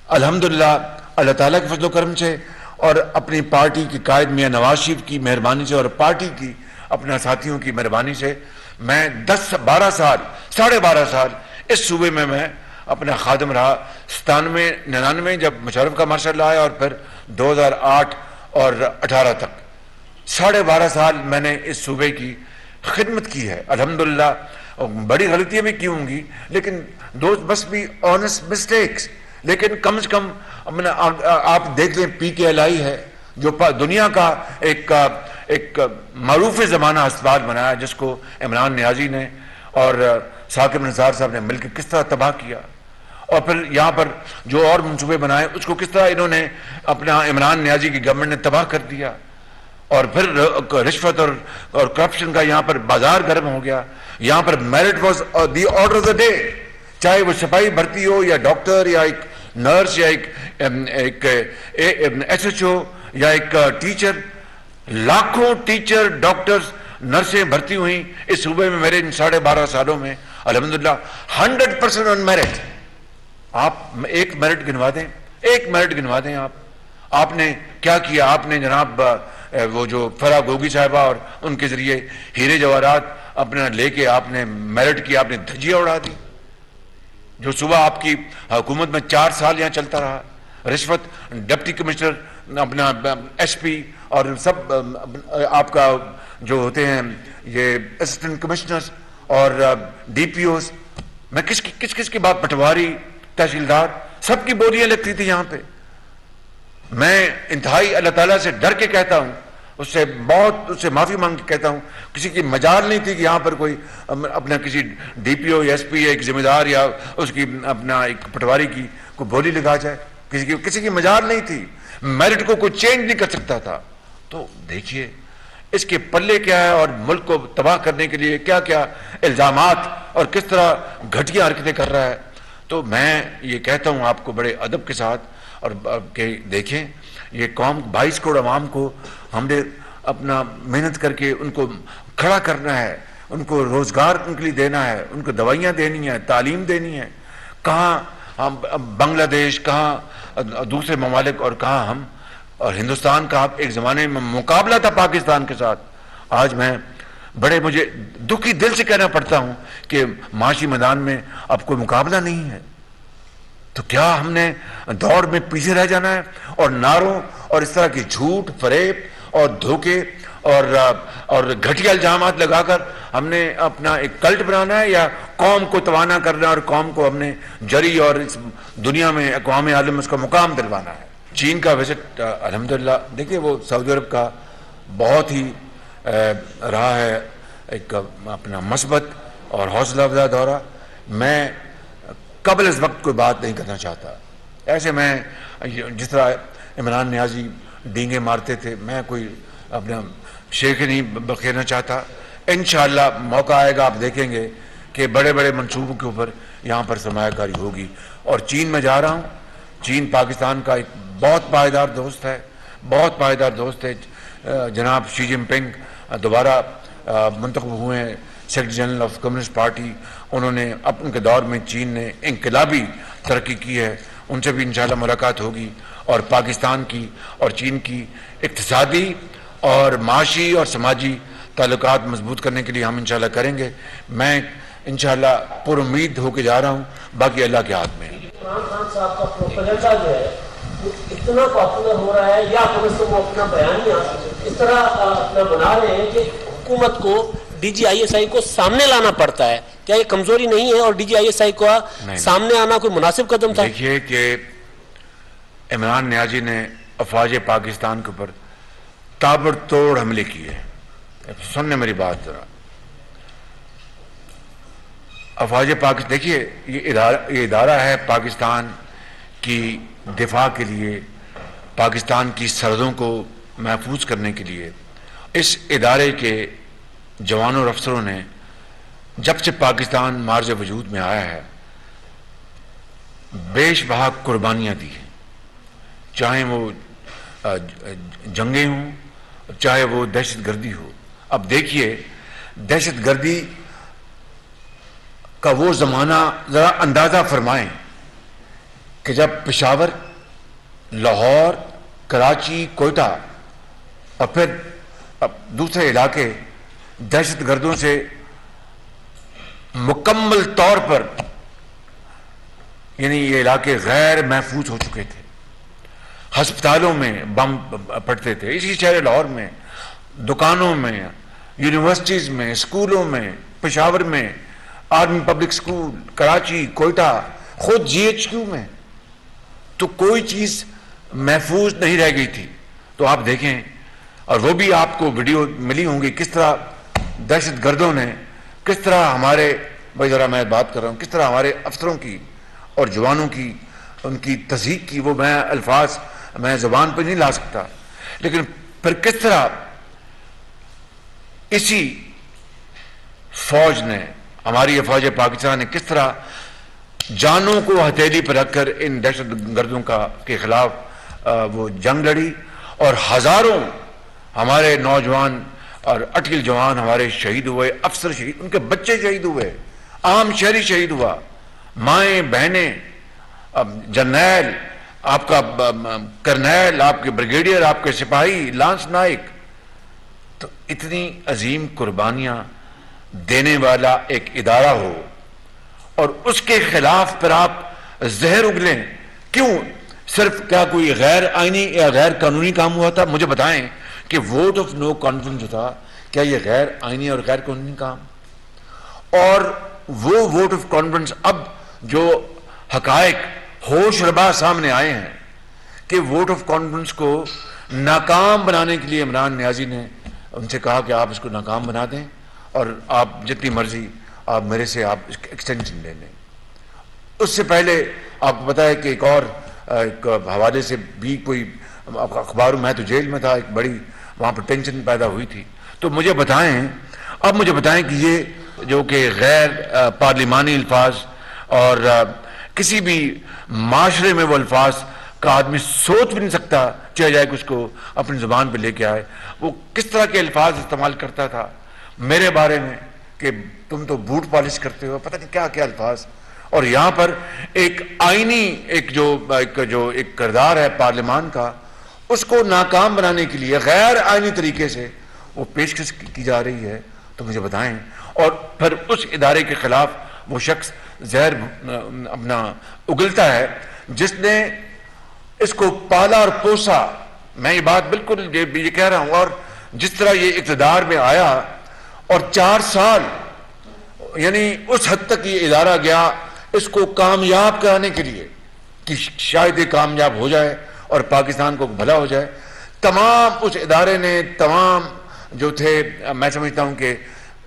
الحمدللہ اللہ تعالیٰ کے فضل و کرم سے اور اپنی پارٹی کی قائد میاں نواز شریف کی مہربانی سے اور پارٹی کی اپنا ساتھیوں کی مہربانی سے میں 12 سال 12.5 سال اس صوبے میں اپنا خادم رہا. 97-99 جب مشرف کا مارشل آیا، اور پھر 2008 اور 18 تک 12.5 سال میں نے اس صوبے کی خدمت کی ہے. الحمدللہ بڑی غلطیاں بھی کی ہوں گی، لیکن دوست بس بھی آنیسٹ مسٹیکس. لیکن کم سے کم آپ دیکھ لیں، پی کے ایل آئی ہے جو دنیا کا ایک معروف زمانہ اسپتال بنایا، جس کو عمران نیازی نے اور ثاقب نثار صاحب نے مل کے کس طرح تباہ کیا. اور پھر یہاں پر جو اور منصوبے بنائے، اس کو کس طرح انہوں نے اپنا عمران نیازی کی گورنمنٹ نے تباہ کر دیا. اور پھر رشوت اور کرپشن کا یہاں پر بازار گرم ہو گیا. یہاں پر merit was the order of the day, چاہے وہ سپاہی بھرتی ہو یا ڈاکٹر یا ایک نرس یا ایک ایس ایچ او یا ایک ٹیچر. لاکھوں ٹیچر، ڈاکٹرز، نرسیں بھرتی ہوئیں اس صوبے میں میرے ان 12.5 سالوں میں الحمدللہ 100% آن میرٹ. آپ ایک میرٹ گنوا دیں. آپ نے کیا کیا؟ آپ نے جناب وہ جو فرا گوگی صاحبہ اور ان کے ذریعے ہیرے جواہرات اپنا لے کے آپ نے میرٹ کی، آپ نے دھجیاں اڑا دی. جو صبح آپ کی حکومت میں 4 سال یہاں چلتا رہا، رشوت، ڈپٹی کمشنر، اپنا ایس پی اور سب آپ کا جو ہوتے ہیں یہ اسسٹنٹ کمشنرز اور ڈی پی اوز، میں کس کی بات، پٹواری، تحصیلدار، سب کی بولیاں لگتی تھی یہاں پہ. میں انتہائی اللہ تعالیٰ سے ڈر کے کہتا ہوں، اس سے معافی مانگ کے کہتا ہوں، کسی کی مجال نہیں تھی کہ یہاں پر کوئی اپنا کسی ڈی پی او یا ایس پی یا ایک ذمہ دار یا اس کی اپنا ایک پٹواری کی کوئی بولی لگا جائے. کسی کی مجال نہیں تھی. میرٹ کو کوئی چینج نہیں کر سکتا تھا. تو دیکھیے اس کے پلے کیا ہے، اور ملک کو تباہ کرنے کے لیے کیا کیا الزامات اور کس طرح گھٹیا حرکتیں کر رہا ہے. تو میں یہ کہتا ہوں آپ کو بڑے ادب کے ساتھ، اور کہ دیکھیں یہ قوم 22 کروڑ عوام کو ہم نے اپنا محنت کر کے ان کو کھڑا کرنا ہے، ان کو روزگار ان کے لیے دینا ہے، ان کو دوائیاں دینی ہیں، تعلیم دینی ہے. کہاں ہم بنگلہ دیش، کہاں دوسرے ممالک، اور کہاں ہم، اور ہندوستان کا ایک زمانے میں مقابلہ تھا پاکستان کے ساتھ. آج میں بڑے مجھے دکھی دل سے کہنا پڑتا ہوں کہ معاشی میدان میں اب کوئی مقابلہ نہیں ہے. تو کیا ہم نے دوڑ میں پیچھے رہ جانا ہے، اور نعروں اور اس طرح کی جھوٹ، فریب اور دھوکے اور گھٹیا الزامات لگا کر ہم نے اپنا ایک کلٹ بنانا ہے، یا قوم کو توانا کرنا ہے اور قوم کو ہم نے جری اور اس دنیا میں اقوام عالم اس کا مقام دلوانا ہے؟ چین کا وزٹ الحمدللہ دیکھیے وہ سعودی عرب کا بہت ہی رہا ہے ایک اپنا مثبت اور حوصلہ افزا دورہ. میں قبل از وقت کوئی بات نہیں کرنا چاہتا. ایسے میں جس طرح عمران نیازی ڈینگے مارتے تھے، میں کوئی اپنا شیخ نہیں بخیرنا چاہتا. انشاءاللہ موقع آئے گا، آپ دیکھیں گے کہ بڑے بڑے منصوبوں کے اوپر یہاں پر سرمایہ کاری ہوگی. اور چین میں جا رہا ہوں. چین پاکستان کا ایک بہت پائیدار دوست ہے، بہت پائیدار دوست ہے. جناب شی جن پنگ دوبارہ منتخب ہوئے ہیں secretary general of communist party. انہوں نے ان کے دور میں چین نے انقلابی ترقی کی ہے. ان سے بھی انشاءاللہ ملاقات ہوگی، اور پاکستان کی اور چین کی اقتصادی اور معاشی اور سماجی تعلقات مضبوط کرنے کے لیے ہم انشاءاللہ کریں گے. میں انشاءاللہ پر امید ہو کے جا رہا ہوں، باقی اللہ کے ہاتھ میں ہے. عمران خان صاحب کا پروپیگنڈا جو ہے وہ اتنا پاپولر ہو رہا ہے، یا وہ اپنا بیانیہ اس طرح اپنا بنا رہے ہیں کہ حکومت کو D G I S I کو سامنے لانا پڑتا ہے. کیا یہ کمزوری نہیں ہے اور D G I S I کو سامنے آنا کوئی مناسب قدم تھا؟ دیکھیے کہ عمران نیازی نے افواج پاکستان کے اوپر تابڑ توڑ حملے کیے. سننے میری بات ذرا. افواج پاکستان دیکھیے یہ ادارہ ہے پاکستان کی دفاع کے لیے، پاکستان کی سرحدوں کو محفوظ کرنے کے لیے. اس ادارے کے جوانوں اور افسروں نے جب سے پاکستان مارز وجود میں آیا ہے بیش بہا قربانیاں دی ہیں، چاہے وہ جنگیں ہوں، چاہے وہ دہشت گردی ہو. اب دیکھیے دہشت گردی کا وہ زمانہ ذرا اندازہ فرمائیں کہ جب پشاور، لاہور، کراچی، کوئٹہ اور پھر دوسرے علاقے دہشت گردوں سے مکمل طور پر یعنی یہ علاقے غیر محفوظ ہو چکے تھے. ہسپتالوں میں بم پڑتے تھے، اسی شہر لاہور میں، دکانوں میں، یونیورسٹیز میں، اسکولوں میں، پشاور میں، army public school, Karachi, Quetta, خود جی ایچ کیو میں، تو کوئی چیز محفوظ نہیں رہ گئی تھی. تو آپ دیکھیں، اور وہ بھی آپ کو ویڈیو ملی ہوں گی کس طرح دہشت گردوں نے کس طرح ہمارے بھائی ذرا میں بات کر رہا ہوں کس طرح ہمارے افسروں کی اور جوانوں کی ان کی تضحیک کی. وہ میں الفاظ میں زبان پہ نہیں لا سکتا، لیکن پھر کس طرح اسی فوج نے، ہماری افواج پاکستان نے کس طرح جانوں کو ہتھیلی پر رکھ کر ان دہشت گردوں کے خلاف وہ جنگ لڑی. اور ہزاروں ہمارے نوجوان اور اٹل جوان ہمارے شہید ہوئے، افسر شہید، ان کے بچے شہید ہوئے، عام شہری شہید ہوا، مائیں بہنیں، جرنیل، آپ کا کرنیل، آپ کے بریگیڈیئر، آپ کے سپاہی، لانس نائک. تو اتنی عظیم قربانیاں دینے والا ایک ادارہ ہو اور اس کے خلاف پھر آپ زہر اگلیں. کیوں؟ صرف کیا کوئی غیر آئینی یا غیر قانونی کام ہوا تھا؟ مجھے بتائیں کہ ووٹ آف نو کانفیڈنس جو تھا، کیا یہ غیر آئینی اور غیر قانونی کام؟ اور وہ ووٹ آف کانفیڈنس اب جو حقائق ہوش ربا سامنے آئے ہیں کہ ووٹ آف کانفیڈنس کو ناکام بنانے کے لیے عمران نیازی نے ان سے کہا کہ آپ اس کو ناکام بنا دیں اور آپ جتنی مرضی آپ میرے سے آپ ایکسٹینشن لے لیں. اس سے پہلے آپ کو پتا ہے کہ ایک حوالے سے بھی کوئی اخبار، میں تو جیل میں تھا، ایک بڑی وہاں پر ٹینشن پیدا ہوئی تھی. تو مجھے بتائیں کہ یہ جو کہ غیر پارلیمانی الفاظ اور کسی بھی معاشرے میں وہ الفاظ کا آدمی سوچ بھی نہیں سکتا چاہے جائے کہ اس کو اپنی زبان پہ لے کے آئے، وہ کس طرح کے الفاظ استعمال کرتا تھا میرے بارے میں کہ تم تو بوٹ پالش کرتے ہو، پتہ نہیں کیا کیا الفاظ. اور یہاں پر ایک آئینی ایک کردار ہے پارلیمان کا، اس کو ناکام بنانے کے لیے غیر آئینی طریقے سے وہ پیشکش کی جا رہی ہے. تو مجھے بتائیں، اور پھر اس ادارے کے خلاف وہ شخص زہر اپنا اگلتا ہے جس نے اس کو پالا اور پوسا میں یہ بات بالکل یہ کہہ رہا ہوں. اور جس طرح یہ اقتدار میں آیا اور 4 سال یعنی اس حد تک یہ ادارہ گیا اس کو کامیاب کرانے کے لیے کہ شاید یہ کامیاب ہو جائے اور پاکستان کو بھلا ہو جائے. تمام اس ادارے نے تمام جو تھے میں سمجھتا ہوں کہ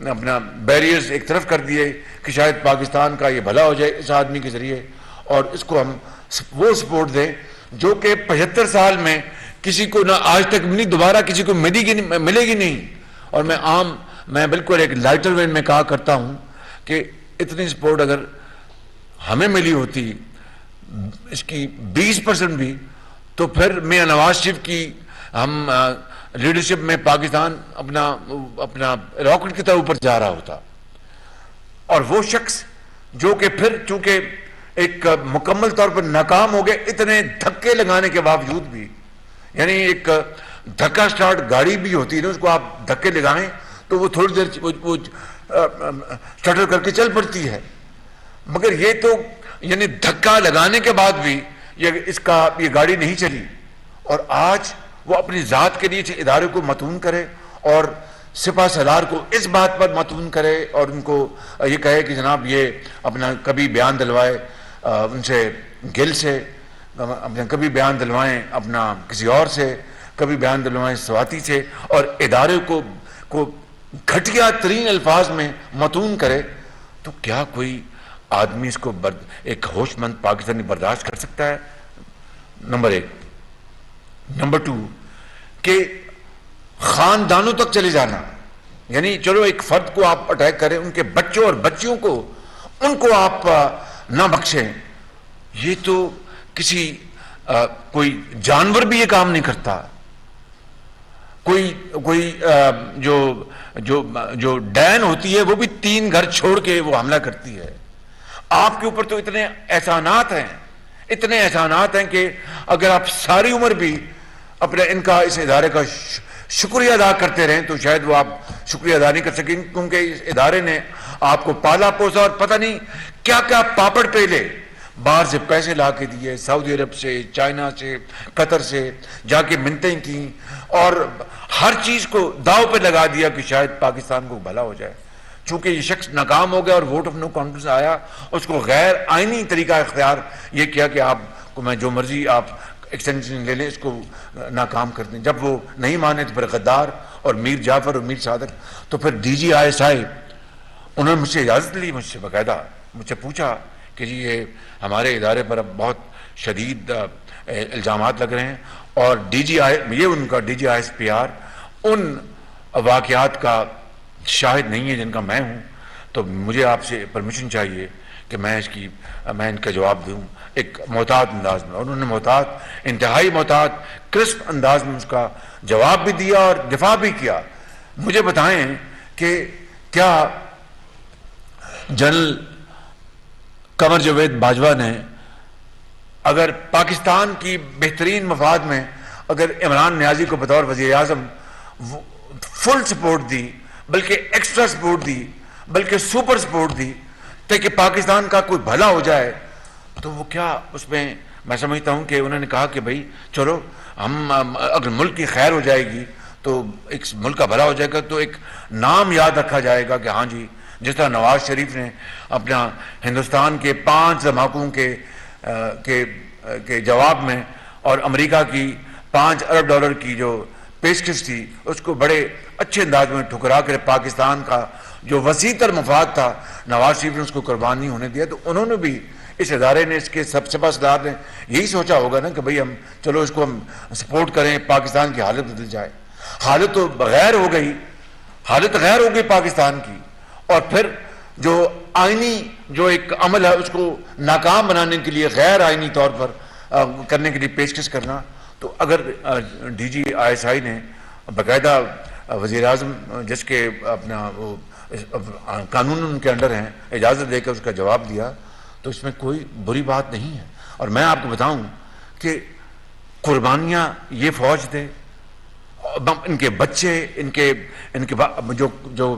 اپنا بیریئرز ایک طرف کر دیے کہ شاید پاکستان کا یہ بھلا ہو جائے اس آدمی کے ذریعے اور اس کو ہم وہ سپورٹ دیں جو کہ 75 سال میں کسی کو نہ آج تک ملی, دوبارہ کسی کو ملے گی نہیں. اور میں بالکل ایک لائٹر وین میں کہا کرتا ہوں کہ اتنی سپورٹ اگر ہمیں ملی ہوتی اس کی 20% بھی تو پھر میاں نواز شریف کی ہم لیڈرشپ میں پاکستان اپنا راکٹ کی طرح اوپر جا رہا ہوتا. اور وہ شخص جو کہ پھر چونکہ ایک مکمل طور پر ناکام ہو گئے اتنے دھکے لگانے کے باوجود بھی, یعنی ایک دھکا سٹارٹ گاڑی بھی ہوتی ہے نا, اس کو آپ دھکے لگائیں تو وہ تھوڑی دیر وہ سٹر کر کے چل پڑتی ہے, مگر یہ تو یعنی دھکا لگانے کے بعد بھی یہ گاڑی نہیں چلی. اور آج وہ اپنی ذات کے لیے ادارے کو متون کرے اور سپہ سالار کو اس بات پر متون کرے اور ان کو یہ کہے کہ جناب یہ اپنا کبھی بیان دلوائے ان سے گل سے, اپنا کبھی بیان دلوائیں اپنا کسی اور سے, کبھی بیان دلوائیں سواتی سے, اور ادارے کو گھٹیا ترین الفاظ میں متون کرے. تو کیا کوئی آدمی اس کو ایک ہوش مند پاکستانی برداشت کر سکتا ہے؟ نمبر 1. نمبر 2 کہ خاندانوں تک چلے جانا, یعنی چلو ایک فرد کو آپ اٹیک کریں, ان کے بچوں اور بچیوں کو ان کو آپ نہ بخشیں. یہ تو کسی کوئی جانور بھی یہ کام نہیں کرتا. کوئی جو ڈین ہوتی ہے وہ بھی 3 گھر چھوڑ کے وہ حملہ کرتی ہے. آپ کے اوپر تو اتنے احسانات ہیں کہ اگر آپ ساری عمر بھی اپنے اس ادارے کا شکریہ ادا کرتے رہیں تو شاید وہ آپ شکریہ ادا نہیں کر سکیں, کیونکہ اس ادارے نے آپ کو پالا پوسا اور پتہ نہیں کیا کیا پاپڑ پیلے باہر سے پیسے لا کے دیے, سعودی عرب سے, چائنا سے, قطر سے جا کے منتیں کی اور ہر چیز کو داؤ پہ لگا دیا کہ شاید پاکستان کو بھلا ہو جائے. چونکہ یہ شخص ناکام ہو گیا اور ووٹ آف نو کانفیڈنس آیا, اس کو غیر آئینی طریقہ اختیار یہ کیا کہ آپ کو میں جو مرضی آپ ایکسٹینشن لے لیں, اس کو ناکام کر دیں. جب وہ نہیں مانے تو پھر غدار اور میر جعفر اور میر صادق, تو پھر DGISI انہوں نے مجھ سے اجازت لی, مجھ سے باقاعدہ مجھ سے پوچھا کہ جی یہ ہمارے ادارے پر اب بہت شدید الزامات لگ رہے ہیں اور یہ ان کا DGISPR ان واقعات کا شاہد نہیں ہے جن کا میں ہوں, تو مجھے آپ سے پرمیشن چاہیے کہ میں ان کا جواب دوں ایک محتاط انداز میں. اور انہوں نے انتہائی محتاط کرسپ انداز میں اس کا جواب بھی دیا اور دفاع بھی کیا. مجھے بتائیں کہ کیا جنرل قمر جاوید باجوہ نے اگر پاکستان کی بہترین مفاد میں اگر عمران نیازی کو بطور وزیر اعظم فل سپورٹ دی, بلکہ ایکسٹرا سپورٹ دی, بلکہ سپر سپورٹ دی تاکہ پاکستان کا کوئی بھلا ہو جائے, تو وہ کیا اس میں سمجھتا ہوں کہ انہوں نے کہا کہ بھائی چلو ہم اگر ملک کی خیر ہو جائے گی تو ایک ملک کا بھلا ہو جائے گا تو ایک نام یاد رکھا جائے گا کہ ہاں جی جس طرح نواز شریف نے اپنا ہندوستان کے 5 دھماکوں کے جواب میں اور امریکہ کی $5 ارب کی جو پیشکش تھی اس کو بڑے اچھے انداز میں ٹھکرا کر پاکستان کا جو وسیع تر مفاد تھا نواز شریف نے اس کو قربان نہیں ہونے دیا. تو انہوں نے بھی اس ادارے نے اس کے سپہ سالار نے یہی سوچا ہوگا نا کہ بھئی ہم چلو اس کو ہم سپورٹ کریں, پاکستان کی حالت بدل جائے. حالت تو غیر ہو گئی پاکستان کی, اور پھر جو آئینی جو ایک عمل ہے اس کو ناکام بنانے کے لیے غیر آئینی طور پر کرنے کے لیے پیشکش کرنا. تو اگر DGISI نے باقاعدہ وزیر اعظم جس کے اپنا وہ قانون ان کے انڈر ہیں اجازت دے کر اس کا جواب دیا تو اس میں کوئی بری بات نہیں ہے. اور میں آپ کو بتاؤں کہ قربانیاں یہ فوج دے, ان کے بچے, ان کے جو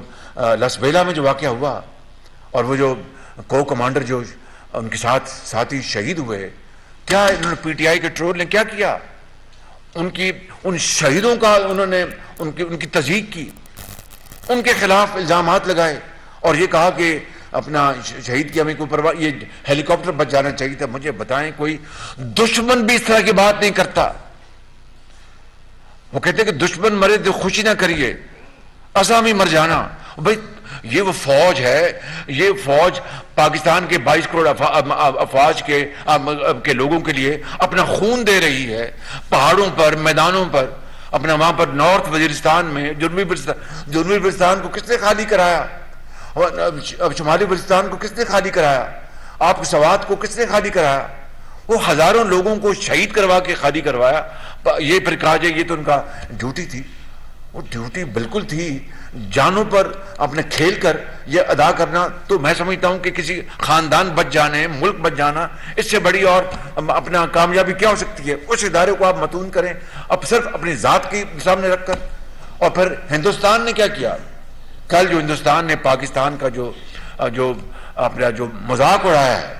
لاس ویلا میں جو واقعہ ہوا اور وہ جو کو کمانڈر جو ان کے ساتھ ساتھی شہید ہوئے, کیا انہوں نے PTI کے ٹرول نے کیا ان شہیدوں کا انہوں نے ان کی تصدیق کی، ان کے خلاف الزامات لگائے اور یہ کہا کہ اپنا شہید کی ہمیں کوئی پرواہ، یہ ہیلی کاپٹر بچ جانا چاہیے تھا۔ مجھے بتائیں، کوئی دشمن بھی اس طرح کی بات نہیں کرتا۔ وہ کہتے ہیں کہ دشمن مرے تو خوشی نہ کریے، اسامی مر جانا۔ بھائی یہ وہ فوج ہے، یہ فوج پاکستان کے 22 کروڑ افواج کے لوگوں کے لیے اپنا خون دے رہی ہے، پہاڑوں پر، میدانوں پر، اپنا وہاں پر نارتھ وزیرستان میں، جنوبی وزیرستان کو کس نے خالی کرایا؟ اب شمالی وزیرستان کو کس نے خالی کرایا؟ آپ کی سوات کو کس نے خالی کرایا؟ وہ ہزاروں لوگوں کو شہید کروا کے خالی کروایا۔ یہ پھر کہا جائے یہ تو ان کا ڈیوٹی تھی۔ وہ ڈیوٹی بالکل تھی، جانوں پر اپنے کھیل کر یہ ادا کرنا۔ تو میں سمجھتا ہوں کہ کسی خاندان بچ جانے، ملک بچ جانا، اس سے بڑی اور اپنا کامیابی کیا ہو سکتی ہے؟ اس ادارے کو آپ متون کریں اب صرف اپنی ذات کے سامنے رکھ کر۔ اور پھر ہندوستان نے کیا کیا؟ کل جو ہندوستان نے پاکستان کا جو اپنا جو مذاق اڑایا ہے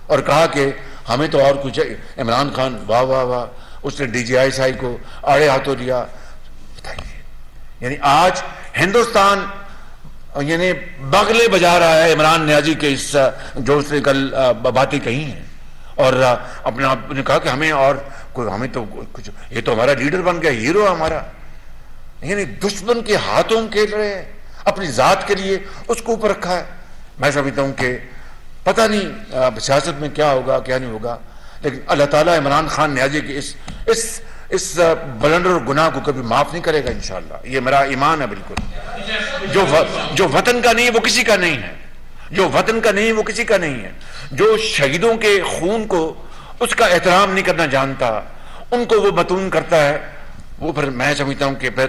اور کہا کہ ہمیں تو اور کچھ، عمران خان واہ واہ واہ، اس نے DGI کو آڑے ہاتھوں لیا۔ بتائیے، یعنی آج ہندوستان یعنی بغلے بجا رہا ہے عمران نیازی کے اس جو اس نے کل باتیں کہی ہیں، اور اپنا نے کہا کہ ہمیں اور کوئی، ہمیں تو کچھ، یہ تو ہمارا لیڈر بن گیا، ہیرو ہمارا۔ یعنی دشمن کے ہاتھوں کھیل رہے ہیں، اپنی ذات کے لیے اس کو اوپر رکھا ہے۔ میں سمجھتا ہوں کہ پتہ نہیں سیاست میں کیا ہوگا کیا نہیں ہوگا، لیکن اللہ تعالیٰ عمران خان نیازی کی اس بلنڈر اور گناہ کو کبھی معاف نہیں کرے گا انشاءاللہ۔ یہ میرا ایمان ہے بالکل۔ جو وطن کا نہیں ہے وہ کسی کا نہیں ہے، جو وطن کا نہیں ہے وہ کسی کا نہیں ہے۔ جو شہیدوں کے خون کو اس کا احترام نہیں کرنا جانتا، ان کو وہ متون کرتا ہے، وہ پھر میں سمجھتا ہوں کہ پھر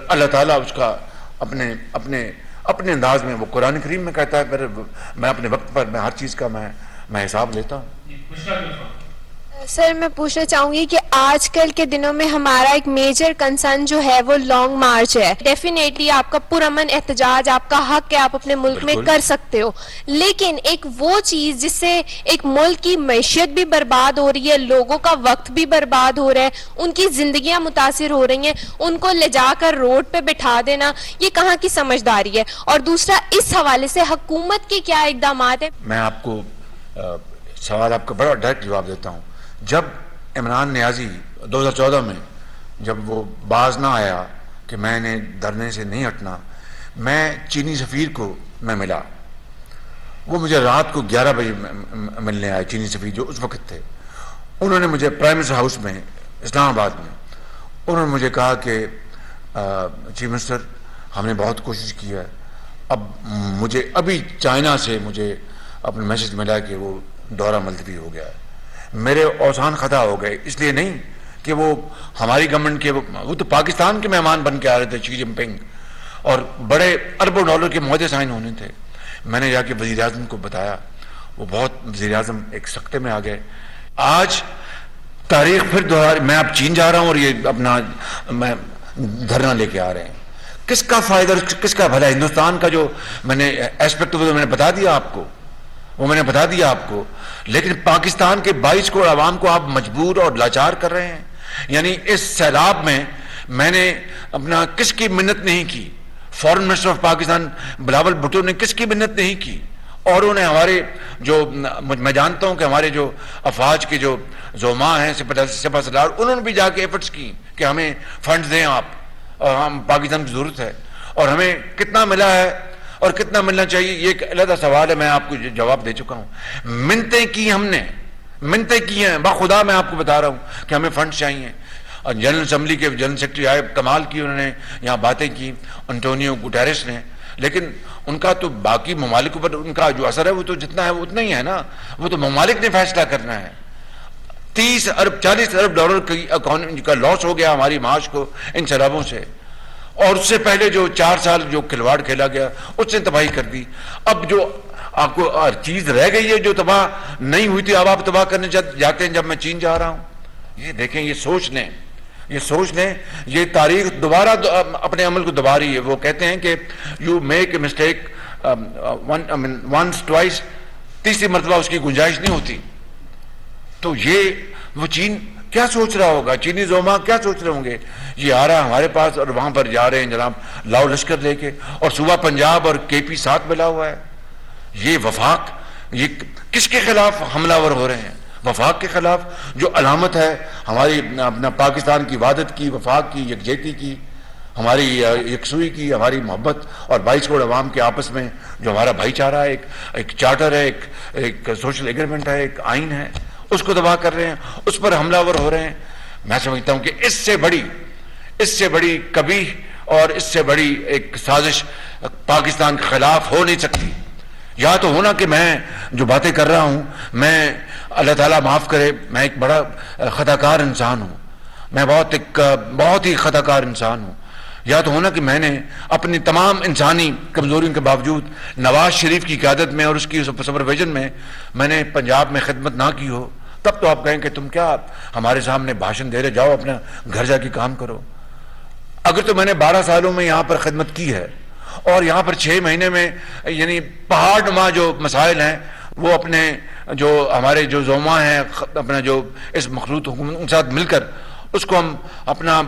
اللہ تعالیٰ اس کا اپنے انداز میں، وہ قرآن کریم میں کہتا ہے، پھر میں اپنے وقت پر میں ہر چیز کا میں حساب لیتا ہوں۔ سر میں پوچھنا چاہوں گی کہ آج کل کے دنوں میں ہمارا ایک میجر کنسرن جو ہے وہ لانگ مارچ ہے۔ ڈیفینیٹلی آپ کا پرامن احتجاج، آپ کا حق ہے، آپ اپنے ملک میں کر سکتے ہو، لیکن ایک وہ چیز جس سے ایک ملک کی معیشت بھی برباد ہو رہی ہے، لوگوں کا وقت بھی برباد ہو رہا ہے، ان کی زندگیاں متاثر ہو رہی ہیں، ان کو لے جا کر روڈ پہ بٹھا دینا، یہ کہاں کی سمجھداری ہے؟ اور دوسرا، اس حوالے سے حکومت کے کیا اقدامات ہیں؟ میں آپ کو سوال آپ کا بڑا ڈائریکٹ جواب دیتا ہوں۔ جب عمران نیازی 2014 میں جب وہ باز نہ آیا کہ میں نے دھرنے سے نہیں ہٹنا، میں چینی سفیر کو میں ملا، وہ مجھے رات کو 11 بجے ملنے آئے، چینی سفیر جو اس وقت تھے۔ انہوں نے مجھے پرائم منسٹر ہاؤس میں اسلام آباد میں انہوں نے مجھے کہا کہ چیف منسٹر ہم نے بہت کوشش کی ہے، اب مجھے ابھی چائنا سے مجھے اپنا میسج ملا کہ وہ دورہ ملتوی ہو گیا ہے۔ میرے اوسان خطا ہو گئے، اس لیے نہیں کہ وہ ہماری گورنمنٹ کے، وہ تو پاکستان کے مہمان بن کے آ رہے تھے، شی جن پنگ، اور بڑے اربوں ڈالر کے معاہدے سائن ہونے تھے۔ میں نے جا کے وزیر اعظم کو بتایا، وہ بہت، وزیر اعظم ایک سکتے میں آ گئے۔ آج تاریخ پھر دوہرا، میں اب چین جا رہا ہوں اور یہ اپنا میں دھرنا لے کے آ رہے ہیں۔ کس کا فائدہ، کس کا بھلا؟ ہندوستان کا جو میں نے ایسپیکٹ میں نے بتا دیا آپ کو، وہ میں نے بتا دیا آپ کو، لیکن پاکستان کے 22 کروڑ عوام کو آپ مجبور اور لاچار کر رہے ہیں۔ یعنی اس سیلاب میں نے اپنا کس کی منت نہیں کی؟ Foreign minister of Pakistan Bilawal Bhutto نے کس کی منت نہیں کی؟ اور انہوں نے ہمارے جو، میں جانتا ہوں کہ ہمارے جو افواج کے جو زعماء ہیں، سپہ سالار، انہوں نے بھی جا کے ایفرٹس کی کہ ہمیں فنڈز دیں آپ، اور ہم پاکستان کی ضرورت ہے، اور ہمیں کتنا ملا ہے اور کتنا ملنا چاہیے یہ ایک علیحدہ سوال ہے، میں آپ کو جواب دے چکا ہوں۔ منتیں کی ہم نے، منتیں کی ہیں، باخدا میں آپ کو بتا رہا ہوں کہ ہمیں فنڈ چاہیے۔ اور جنرل اسمبلی کے جنرل سیکرٹری آئے، کمال کی انہوں نے یہاں باتیں کی، انٹونیو گوٹیرس نے، لیکن ان کا تو باقی ممالک پر ان کا جو اثر ہے وہ تو جتنا ہے وہ اتنا ہی ہے نا، وہ تو ممالک نے فیصلہ کرنا ہے۔ 30 ارب 40 ارب ڈالر کا لاس ہو گیا ہماری معاش کو ان سیلابوں سے، اور اس سے پہلے جو 4 سال جو کھلواڑ کھیلا گیا اس نے تباہی کر دی۔ اب جو آپ کو چیز رہ گئی ہے جو تباہ نہیں ہوئی تھی، اب آپ تباہ کرنے جاتے ہیں جب میں چین جا رہا ہوں۔ یہ دیکھیں، یہ سوچ لیں، یہ سوچ لیں، یہ تاریخ دوبارہ اپنے عمل کو دبا رہی ہے۔ وہ کہتے ہیں کہ you make a mistake once twice, تیسری مرتبہ اس کی گنجائش نہیں ہوتی۔ تو یہ وہ چین کیا سوچ رہا ہوگا, چینی زوما کیا سوچ رہے ہوں گے. یہ آ رہا ہے ہمارے پاس اور وہاں پر جا رہے ہیں جناب لاؤ لشکر لے کے, اور صوبہ پنجاب اور کے پی ساتھ ملا ہوا ہے. یہ وفاق, یہ کس کے خلاف حملہ ور ہو رہے ہیں؟ وفاق کے خلاف, جو علامت ہے ہماری اپنا پاکستان کی وحدت کی, وفاق کی, یکجہتی کی, ہماری یکسوئی کی, ہماری محبت اور 22 کروڑ عوام کے آپس میں جو ہمارا بھائی چارہ ہے, ایک چارٹر ہے, ایک سوشل ایگریمنٹ ہے, ایک آئین ہے, اس کو تباہ کر رہے ہیں, اس پر حملہ ور ہو رہے ہیں. میں سمجھتا ہوں کہ اس سے بڑی کبھی اور اس سے بڑی ایک سازش پاکستان کے خلاف ہو نہیں سکتی. یا تو ہونا کہ میں جو باتیں کر رہا ہوں, میں اللہ تعالیٰ معاف کرے, میں ایک بڑا خطا کار انسان ہوں, میں بہت ہی خطا کار انسان ہوں. یا تو ہونا کہ میں نے اپنی تمام انسانی کمزوریوں کے باوجود نواز شریف کی قیادت میں اور اس کی سپرویژن میں نے پنجاب میں خدمت نہ کی ہو. تب تو آپ کہیں کہ تم کیا ہمارے سامنے بھاشن دے رہے, جاؤ اپنا گھر جا کے کام کرو. اگر تو میں نے 12 سالوں میں یہاں پر خدمت کی ہے اور یہاں پر 6 مہینے میں یعنی پہاڑ نما جو مسائل ہیں وہ اپنے جو ہمارے جو زوما ہیں, اپنا جو اس مخلوط حکومت ان ساتھ مل کر اس کو ہم اپنا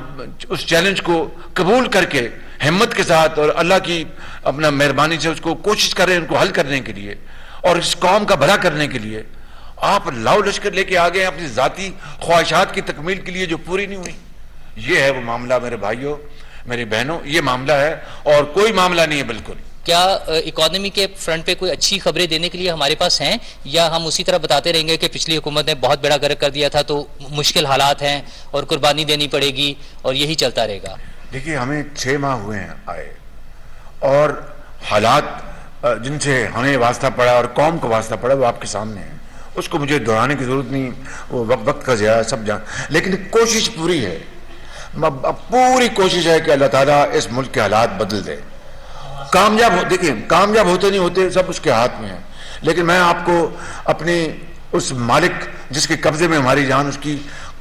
اس چیلنج کو قبول کر کے ہمت کے ساتھ اور اللہ کی اپنا مہربانی سے اس کو کوشش کر رہے ہیں ان کو حل کرنے کے لیے اور اس قوم کا بھلا کرنے کے لیے. آپ لاؤ لشکر لے کے آگئے اپنی ذاتی خواہشات کی تکمیل کے لیے جو پوری نہیں ہوئی. یہ ہے وہ معاملہ میرے بھائیوں, میری بہنوں, یہ معاملہ ہے اور کوئی معاملہ نہیں ہے بالکل. کیا اکانومی کے فرنٹ پہ کوئی اچھی خبریں دینے کے لیے ہمارے پاس ہیں, یا ہم اسی طرح بتاتے رہیں گے کہ پچھلی حکومت نے بہت بڑا غرق کر دیا تھا تو مشکل حالات ہیں اور قربانی دینی پڑے گی اور یہی چلتا رہے گا؟ دیکھیے ہمیں 6 ماہ ہوئے ہیں آئے, اور حالات جن سے ہمیں واسطہ پڑا اور قوم کو واسطہ پڑا وہ آپ کے سامنے ہے, اس کو مجھے دہرانے کی ضرورت نہیں, وہ وقت کا ضیاع سب جان. لیکن کوشش پوری ہے, پوری کوشش ہے کہ اللہ تعالیٰ اس ملک کے حالات بدل دے. دیکھیں کامیاب ہوتے نہیں ہوتے سب اس کے ہاتھ میں ہے, لیکن میں آپ کو اپنی اس مالک جس کے قبضے میں ہماری جان, اس کی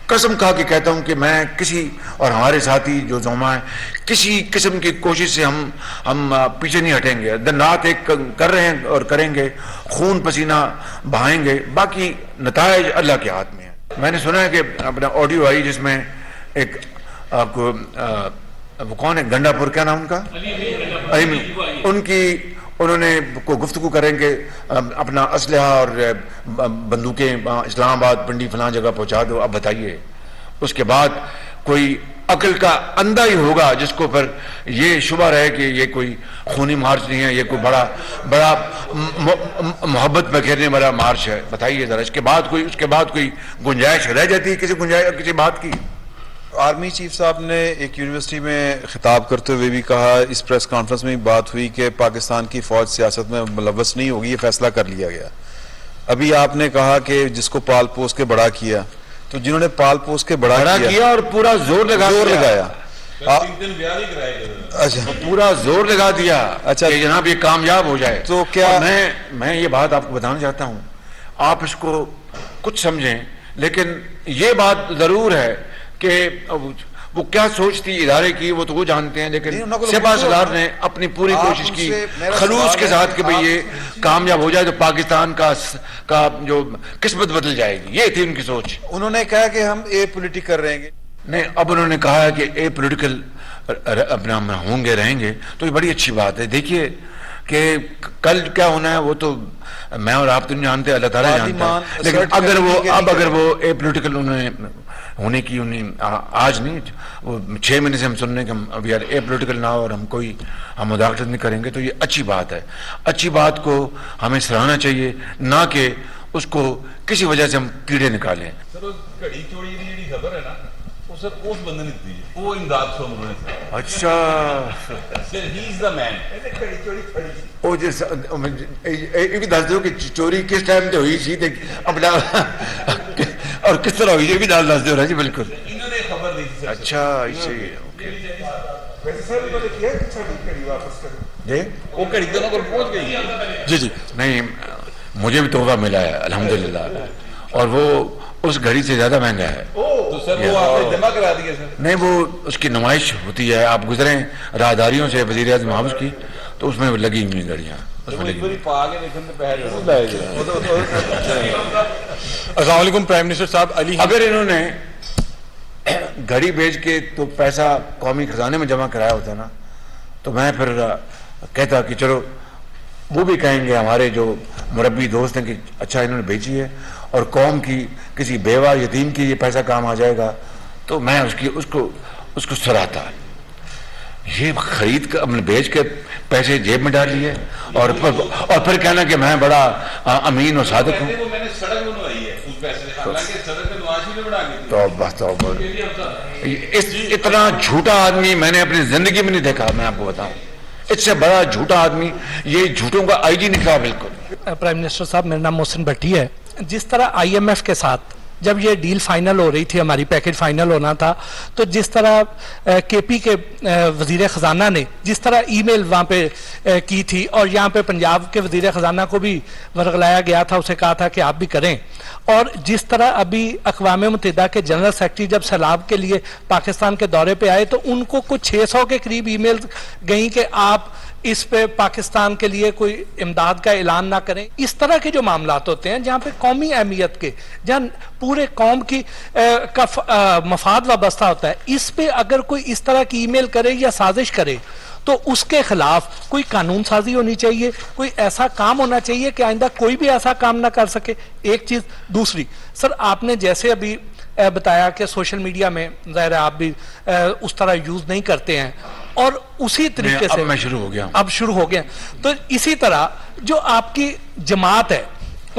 قسم کھا کے کہتا ہوں کہ میں کسی اور ہمارے ساتھی جو زوما ہیں کسی قسم کی کوشش سے ہم پیچھے نہیں ہٹیں گے. دن رات ایک کر رہے ہیں اور کریں گے, خون پسینہ بہائیں گے, باقی نتائج اللہ کے ہاتھ میں ہے. میں نے سنا ہے کہ اپنا آڈیو آئی جس میں ایک آپ کو وہ کون ہے گنڈا پور, کیا نام ان کا, ان کی انہوں نے کو گفتگو کریں کہ اپنا اسلحہ اور بندوقیں اسلام آباد پنڈی فلاں جگہ پہنچا دو. اب بتائیے, اس کے بعد کوئی عقل کا اندھا ہی ہوگا جس کو پر یہ شبہ رہے کہ یہ کوئی خونی مارچ نہیں ہے, یہ کوئی بڑا محبت میں گھیرنے والا مارچ ہے. بتائیے ذرا, اس کے بعد کوئی گنجائش رہ جاتی ہے کسی بات کی؟ آرمی چیف صاحب نے ایک یونیورسٹی میں خطاب کرتے ہوئے بھی کہا, اس پریس کانفرنس میں بات ہوئی کہ پاکستان کی فوج سیاست میں ملوث نہیں ہوگی, یہ فیصلہ کر لیا گیا. ابھی آپ نے کہا کہ جس کو پال پوس کے بڑا کیا, تو جنہوں نے پال پوس کے بڑا کیا اور پورا زور لگایا, اچھا پورا زور لگا دیا اچھا کہ جناب یہ کامیاب ہو جائے. تو کیا میں یہ بات آپ کو بتانا چاہتا ہوں, آپ اس کو کچھ سمجھیں, لیکن یہ بات ضرور ہے کہ وہ کیا سوچ تھی ادارے کی وہ تو وہ جانتے ہیں, لیکن سپاہ سالار نے اپنی پوری کوشش کی خلوص کے ساتھ کہ بھئی یہ کامیاب ہو جائے تو پاکستان کا جو قسمت بدل جائے گی, یہ تھی ان کی سوچ. انہوں نے کہا کہ ہم اے پولیٹیکل رہیں گے. نہیں, اب انہوں نے کہا ہے کہ اے پولیٹیکل اپنا ہوں گے, رہیں گے, تو یہ بڑی اچھی بات ہے. دیکھیے کہ کل کیا ہونا ہے وہ تو میں اور آپ تو نہیں جانتے, اللہ تعالیٰ جانتا ہے. لیکن اگر وہ اے پولیٹیکل انہیں ہونے کی آج نہیں, وہ 6 مہینے سے ہم سن رہے ہیں کہ ہم ابھی یار اے پولیٹیکل نہ ہو اور ہم مداخلت نہیں کریں گے, تو یہ اچھی بات ہے. اچھی بات کو ہمیں سراہنا چاہیے, نہ کہ اس کو کسی وجہ سے ہم کیڑے نکالیں. اچھا یہ بھی دس دو کہ چوری کس ٹائم سے ہوئی سی اپنا اور کس طرح ہوئی, یہ بھی دس دو جی. بالکل اچھا, جی نہیں, مجھے بھی تحفہ ملا ہے الحمدللہ, اور وہ اس گھڑی سے زیادہ مہنگا ہے. نہیں, وہ اس کی نمائش ہوتی ہے, آپ گزریں راہداریوں سے وزیر اعظم ہاؤس کی تو اس میں لگی ہوئی گھڑیاں. السلام علیکم پرائم منسٹر صاحب. اگر انہوں نے گھڑی بیچ کے تو پیسہ قومی خزانے میں جمع کرایا ہوتا ہے نا, تو میں پھر کہتا کہ چلو وہ بھی کہیں گے ہمارے جو مربی دوست ہیں کہ اچھا انہوں نے بیچی ہے اور قوم کی کسی بیوہ یتیم کی یہ پیسہ کام آ جائے گا, تو میں اس کو سراہتا. یہ خرید کر بیچ کے پیسے جیب میں ڈال لیے اور پھر کہنا کہ میں بڑا امین اور صادق ہوں. توبہ. اتنا جھوٹا آدمی میں نے اپنی زندگی میں نہیں دیکھا. میں آپ کو بتاؤں, اس سے بڑا جھوٹا آدمی, یہ جھوٹوں کا آئی جی نکلا بالکل. پرائم منسٹر صاحب, میرا نام محسن بھٹی ہے. جس طرح آئی ایم ایف کے ساتھ جب یہ ڈیل فائنل ہو رہی تھی, ہماری پیکج فائنل ہونا تھا, تو جس طرح کے پی کے وزیر خزانہ نے جس طرح ای میل وہاں پہ کی تھی, اور یہاں پہ پنجاب کے وزیر خزانہ کو بھی ورغلایا گیا تھا, اسے کہا تھا کہ آپ بھی کریں, اور جس طرح ابھی اقوام متحدہ کے جنرل سیکرٹری جب سیلاب کے لیے پاکستان کے دورے پہ آئے تو ان کو کچھ 600 کے قریب ای میل گئیں کہ آپ اس پہ پاکستان کے لیے کوئی امداد کا اعلان نہ کریں. اس طرح کے جو معاملات ہوتے ہیں جہاں پہ قومی اہمیت کے, جہاں پورے قوم کی کا مفاد وابستہ ہوتا ہے, اس پہ اگر کوئی اس طرح کی ای میل کرے یا سازش کرے تو اس کے خلاف کوئی قانون سازی ہونی چاہیے, کوئی ایسا کام ہونا چاہیے کہ آئندہ کوئی بھی ایسا کام نہ کر سکے. ایک چیز. دوسری, سر آپ نے جیسے ابھی بتایا کہ سوشل میڈیا میں ظاہر ہے آپ بھی اس طرح یوز نہیں کرتے ہیں, اور اسی طریقے سے میں شروع ہو گیا, اب شروع ہو گیا, تو اسی طرح جو آپ کی جماعت ہے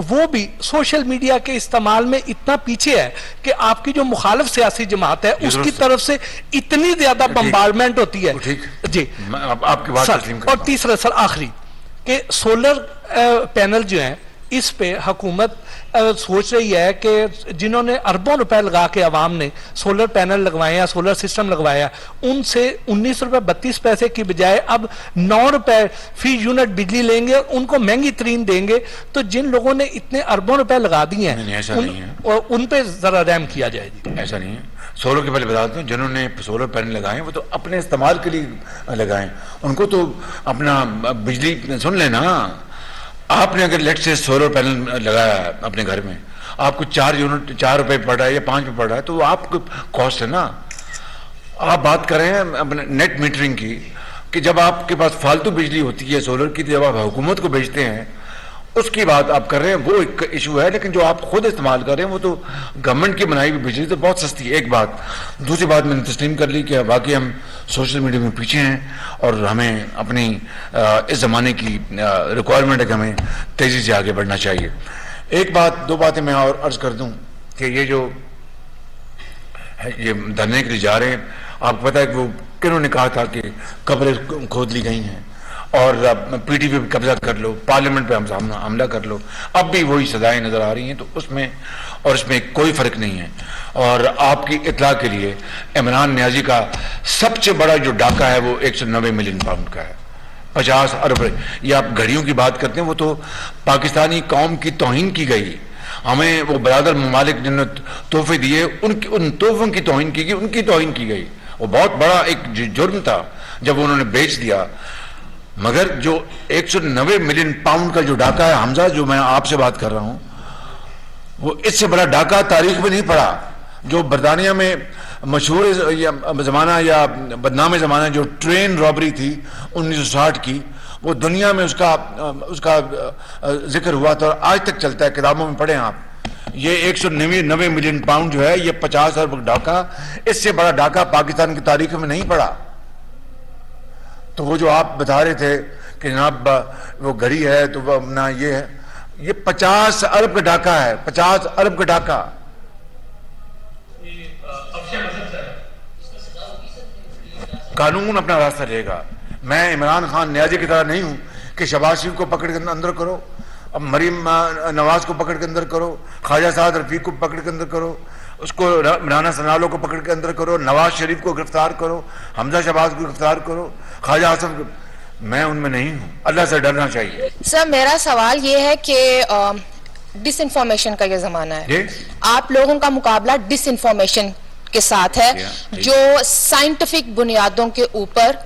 وہ بھی سوشل میڈیا کے استعمال میں اتنا پیچھے ہے کہ آپ کی جو مخالف سیاسی جماعت ہے اس کی طرف سے اتنی زیادہ بمبارڈمنٹ ہوتی ہے. جی, آپ کی بات تسلیم کرتا ہوں. اور تیسرا سر آخری, کہ سولر پینل جو ہیں اس پہ حکومت سوچ رہی ہے کہ جنہوں نے اربوں روپے لگا کے عوام نے سولر پینل لگوائے یا سولر سسٹم لگوایا, ان سے 19 روپے 32 پیسے کی بجائے اب 9 روپے فی یونٹ بجلی لیں گے, ان کو مہنگی ترین دیں گے. تو جن لوگوں نے اتنے اربوں روپے لگا دیے ہیں ان پہ ذرا رحم کیا جائے. ایسا نہیں ہے. سولر کے پہلے بتا دوں, جنہوں نے سولر پینل لگائے وہ تو اپنے استعمال کے لیے لگائیں, ان کو تو اپنا بجلی سن لینا. آپ نے اگر لیٹ سے سولر پینل لگایا اپنے گھر میں, آپ کو 4 روپے پڑ رہا ہے یا 5 روپے پڑ رہا ہے, تو وہ آپ کو کاسٹ ہے نا. آپ بات کر رہے ہیں اپنے نیٹ میٹرنگ کی, کہ جب آپ کے پاس فالتو بجلی ہوتی ہے سولر کی, تو جب آپ حکومت کو بیچتے ہیں اس کی بات آپ کر رہے ہیں, وہ ایک ایشو ہے. لیکن جو آپ خود استعمال کر رہے ہیں وہ تو گورنمنٹ کی بنائی ہوئی بجلی تو بہت سستی ہے. ایک بات. دوسری بات میں نے تسلیم کر لی کہ واقعی ہم سوشل میڈیا میں پیچھے ہیں, اور ہمیں اپنی اس زمانے کی ریکوائرمنٹ ہے کہ ہمیں تیزی سے آگے بڑھنا چاہیے. ایک بات, 2 باتیں میں اور عرض کر دوں کہ یہ دھرنے کے لیے جا رہے ہیں, آپ کو پتا ہے کہ وہ کنہوں نے کہا تھا کہ قبریں کھود لی گئی ہیں اور پی ٹی پی پہ قبضہ کر لو, پارلیمنٹ پہ حملہ کر لو. اب بھی وہی سزائیں نظر آ رہی ہیں, تو اس میں کوئی فرق نہیں ہے. اور آپ کی اطلاع کے لیے عمران نیازی کا سب سے بڑا جو ڈاکہ ہے وہ 190 ملین پاؤنڈ کا ہے, 50 ارب. یہ آپ گھڑیوں کی بات کرتے ہیں, وہ تو پاکستانی قوم کی توہین کی گئی. ہمیں وہ برادر ممالک جنہوں نے تحفے دیے, ان تحفوں کی توہین کی گئی, ان کی توہین کی گئی. وہ بہت بڑا ایک جرم تھا جب انہوں نے بیچ دیا. مگر جو 190 ملین پاؤنڈ کا جو ڈاکہ ہے حمزہ, جو میں آپ سے بات کر رہا ہوں, وہ اس سے بڑا ڈاکہ تاریخ میں نہیں پڑا. جو برطانیہ میں مشہور زمانہ یا بدنام زمانہ جو ٹرین رابری تھی 1960 کی, وہ دنیا میں اس کا ذکر ہوا تھا اور آج تک چلتا ہے, کتابوں میں پڑھیں آپ. یہ 190 ملین پاؤنڈ جو ہے, یہ 50 ارب ڈاکہ, اس سے بڑا ڈاکہ پاکستان کی تاریخ میں نہیں پڑا. تو وہ جو آپ بتا رہے تھے کہ جناب وہ گھڑی ہے تو وہ اپنا یہ ہے, یہ 50 ارب کا ڈاکہ ہے, 50 ارب کا ڈاکہ. قانون اپنا راستہ لے گا. میں عمران خان نیازی کی طرح نہیں ہوں کہ شہباز شریف کو پکڑ کے اندر کرو, اب مریم نواز کو پکڑ کے اندر کرو, خواجہ سعد رفیق کو پکڑ کے اندر کرو, اس کو رانا سنالو کو پکڑ کے اندر کرو, نواز شریف کو گرفتار کرو, حمزہ شہباز کو گرفتار کرو, خواجہ آصف کو. میں ان میں نہیں ہوں. اللہ سے ڈرنا چاہیے. سر میرا سوال یہ ہے کہ ڈس انفارمیشن کا یہ زمانہ ہے, آپ لوگوں کا مقابلہ ڈس انفارمیشن کے ساتھ ہے جو سائنٹیفک بنیادوں کے اوپر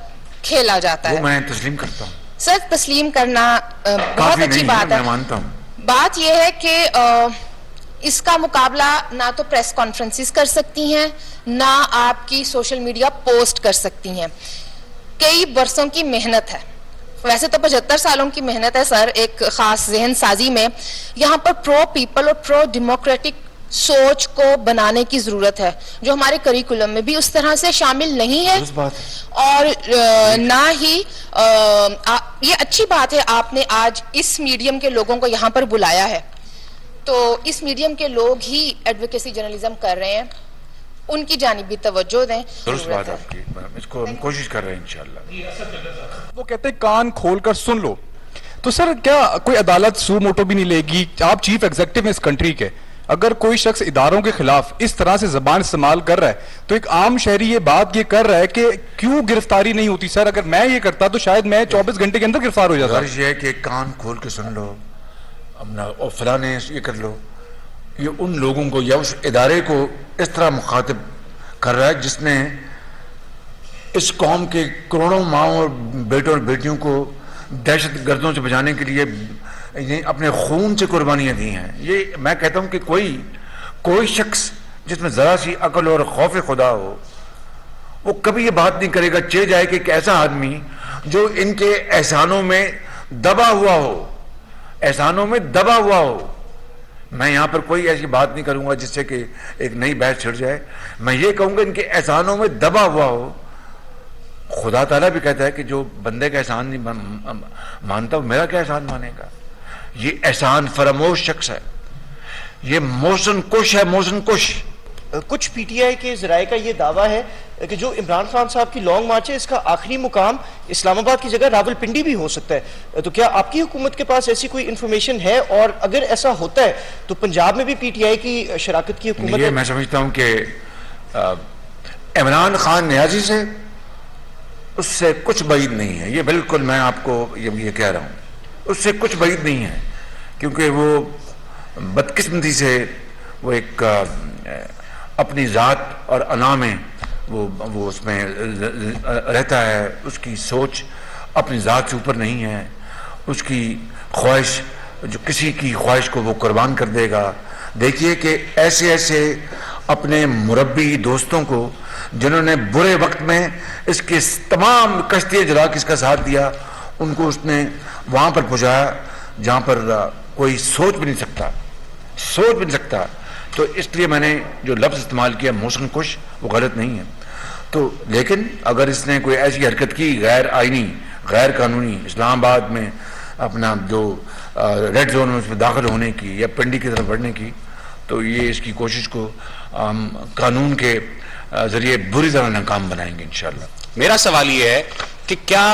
کھیلا جاتا ہے. وہ میں تسلیم کرتا ہوں. سر تسلیم کرنا بہت اچھی بات ہے. میں مانتا ہوں. بات یہ ہے کہ اس کا مقابلہ نہ تو پریس کانفرنسز کر سکتی ہیں, نہ آپ کی سوشل میڈیا پوسٹ کر سکتی ہیں. کئی برسوں کی محنت ہے, ویسے تو 75 سالوں کی محنت ہے سر, ایک خاص ذہن سازی میں. یہاں پر پرو پیپل اور پرو ڈیموکریٹک سوچ کو بنانے کی ضرورت ہے, جو ہمارے کریکولم میں بھی اس طرح سے شامل نہیں ہے, اور نہ ہی یہ اچھی بات ہے آپ نے آج اس میڈیم کے لوگوں کو یہاں پر بلایا ہے. تو اس میڈیم کے لوگ ہی ایڈوکیسی جرنلزم کر رہے ہیں, ان کی جانب بھی توجہ دیں. درست بات آپ کی, اس کو ہم کوشش کر رہے ہیں انشاءاللہ. وہ کہتے ہیں کان کھول کر سن لو. تو سر کیا کوئی عدالت سو موٹو بھی نہیں لے گی؟ آپ چیف ایگزیکٹو ہیں اس کنٹری کے, اگر کوئی شخص اداروں کے خلاف اس طرح سے زبان استعمال کر رہا ہے تو ایک عام شہری یہ بات یہ کر رہا ہے کہ کیوں گرفتاری نہیں ہوتی؟ سر اگر میں یہ کرتا تو شاید میں 24 گھنٹے کے اندر گرفتار ہو جاتا. غرض یہ ہے کہ کان کھول کے سن لو اپنا, اور فلاں نے یہ کر لو. یہ ان لوگوں کو یا اس ادارے کو اس طرح مخاطب کر رہا ہے جس نے اس قوم کے کروڑوں ماؤں اور بیٹوں اور بیٹیوں کو دہشت گردوں سے بچانے کے لیے اپنے خون سے قربانیاں دی ہیں. یہ میں کہتا ہوں کہ کوئی شخص جس میں ذرا سی عقل اور خوف خدا ہو وہ کبھی یہ بات نہیں کرے گا چہ جائے کہ ایک ایسا آدمی جو ان کے احسانوں میں دبا ہوا ہو, احسانوں میں دبا ہوا ہو. میں یہاں پر کوئی ایسی بات نہیں کروں گا جس سے کہ ایک نئی بحث چھڑ جائے. میں یہ کہوں گا ان کے احسانوں میں دبا ہوا ہو. خدا تعالیٰ بھی کہتا ہے کہ جو بندے کا احسان نہیں مانتا وہ میرا کیا احسان مانے گا. یہ احسان فراموش شخص ہے, یہ موسن کش ہے, موسن کش. کچھ پی ٹی آئی کے ذرائع کا یہ دعویٰ ہے کہ جو عمران خان صاحب کی لانگ مارچ ہے اس کا آخری مقام اسلام آباد کی جگہ راول پنڈی بھی ہو سکتا ہے. تو کیا آپ کی حکومت کے پاس ایسی کوئی انفارمیشن ہے, اور اگر ایسا ہوتا ہے تو پنجاب میں بھی پی ٹی آئی کی شراکت کی حکومت ہے؟ یہ میں سمجھتا ہوں کہ عمران خان نیازی سے اس سے کچھ بعید نہیں ہے. یہ بالکل میں آپ کو یہ کہہ رہا ہوں, اس سے کچھ بعید نہیں ہے, کیونکہ وہ بدقسمتی سے وہ ایک اپنی ذات اور انا میں وہ اس میں رہتا ہے. اس کی سوچ اپنی ذات سے اوپر نہیں ہے. اس کی خواہش, جو کسی کی خواہش کو وہ قربان کر دے گا. دیکھیے کہ ایسے اپنے مربی دوستوں کو جنہوں نے برے وقت میں اس کے تمام کشتیاں جلا کے اس کا ساتھ دیا, ان کو اس نے وہاں پر پہنچایا جہاں پر کوئی سوچ بھی نہیں سکتا. تو اس لیے میں نے جو لفظ استعمال کیا محسن کش, وہ غلط نہیں ہے. تو لیکن اگر اس نے کوئی ایسی حرکت کی غیر آئینی, غیر قانونی, اسلام آباد میں اپنا جو ریڈ زون میں اس میں داخل ہونے کی یا پنڈی کی طرف بڑھنے کی, تو یہ اس کی کوشش کو قانون کے ذریعے بری طرح ناکام بنائیں گے انشاءاللہ. میرا سوال یہ ہے کہ کیا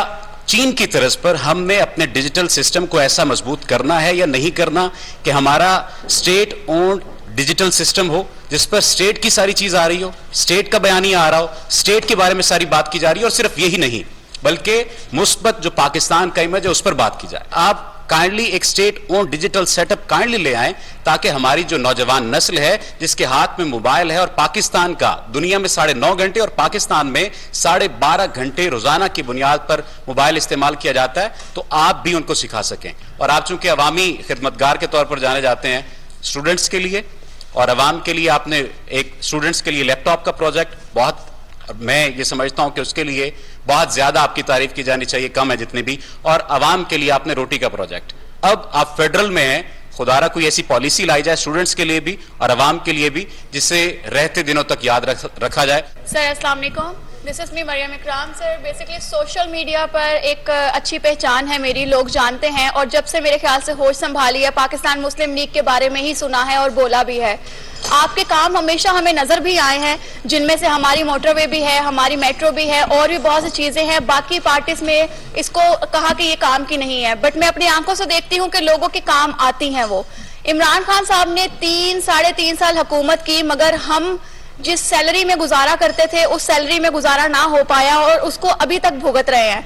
چین کی طرز پر ہم نے اپنے ڈیجیٹل سسٹم کو ایسا مضبوط کرنا ہے یا نہیں کرنا کہ ہمارا اسٹیٹ اونڈ ڈیجیٹل سسٹم ہو جس پر اسٹیٹ کی ساری چیز آ رہی ہو, اسٹیٹ کا بیانیہ آ رہا ہو, اسٹیٹ کے بارے میں ساری بات کی جا رہی ہے, اور صرف یہی نہیں بلکہ مثبت جو پاکستان کا امیج ہے اس پر بات کی جائے. آپ کائنڈلی ایک state owned digital set up kindly لے آئیں تاکہ ہماری جو نوجوان نسل ہے جس کے ہاتھ میں موبائل ہے اور پاکستان کا دنیا میں 9.5 گھنٹے اور پاکستان میں 12.5 گھنٹے روزانہ کی بنیاد پر موبائل استعمال کیا جاتا ہے, تو آپ بھی ان کو سکھا سکیں. اور آپ چونکہ عوامی خدمتگار کے طور پر جانے جاتے ہیں, اسٹوڈنٹس کے لیے اور عوام کے لیے آپ نے ایک اسٹوڈنٹس کے لیے لیپ ٹاپ کا پروجیکٹ, بہت میں یہ سمجھتا ہوں کہ اس کے لیے بہت زیادہ آپ کی تعریف کی جانی چاہیے, کم ہے جتنی بھی. اور عوام کے لیے آپ نے روٹی کا پروجیکٹ. اب آپ فیڈرل میں ہیں, خدا را کوئی ایسی پالیسی لائی جائے اسٹوڈنٹس کے لیے بھی اور عوام کے لیے بھی جسے رہتے دنوں تک یاد رکھا جائے. سر السلام علیکم, دس از می مریم اکرام. سر بیسکلی سوشل میڈیا پر ایک اچھی پہچان ہے میری, لوگ جانتے ہیں, اور جب سے میرے خیال سے ہوش سنبھالی ہے پاکستان مسلم لیگ کے بارے میں ہی سنا ہے اور بولا بھی ہے. آپ کے کام ہمیشہ ہمیں نظر بھی آئے ہیں, جن میں سے ہماری موٹر وے بھی ہے, ہماری میٹرو بھی ہے, اور بھی بہت سی چیزیں ہیں. باقی پارٹیز میں اس کو کہا کہ یہ کام کی نہیں ہے, بٹ میں اپنی آنکھوں سے دیکھتی ہوں کہ لوگوں کے کام آتی ہیں. وہ عمران خان صاحب نے 3-3.5 سال حکومت کی, مگر ہم جس سیلری میں گزارا کرتے تھے اس سیلری میں گزارا نہ ہو پایا, اور اس کو ابھی تک بھگت رہے ہیں.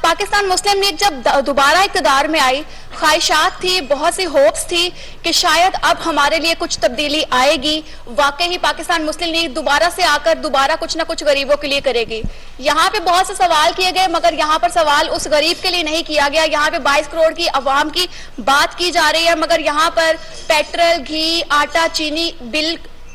پاکستان مسلم لیگ جب دوبارہ اقتدار میں آئی, خواہشات تھی, بہت سی ہوپس تھی کہ شاید اب ہمارے لیے کچھ تبدیلی آئے گی. واقعی پاکستان مسلم لیگ دوبارہ سے آ کر دوبارہ کچھ نہ کچھ غریبوں کے لیے کرے گی. یہاں پہ بہت سے سوال کیے گئے, مگر یہاں پر سوال اس غریب کے لیے نہیں کیا گیا. یہاں پہ 22 کروڑ کی عوام کی بات کی جا رہی ہے, مگر یہاں پر پیٹرول, گھی, آٹا, چینی بل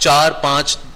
4-5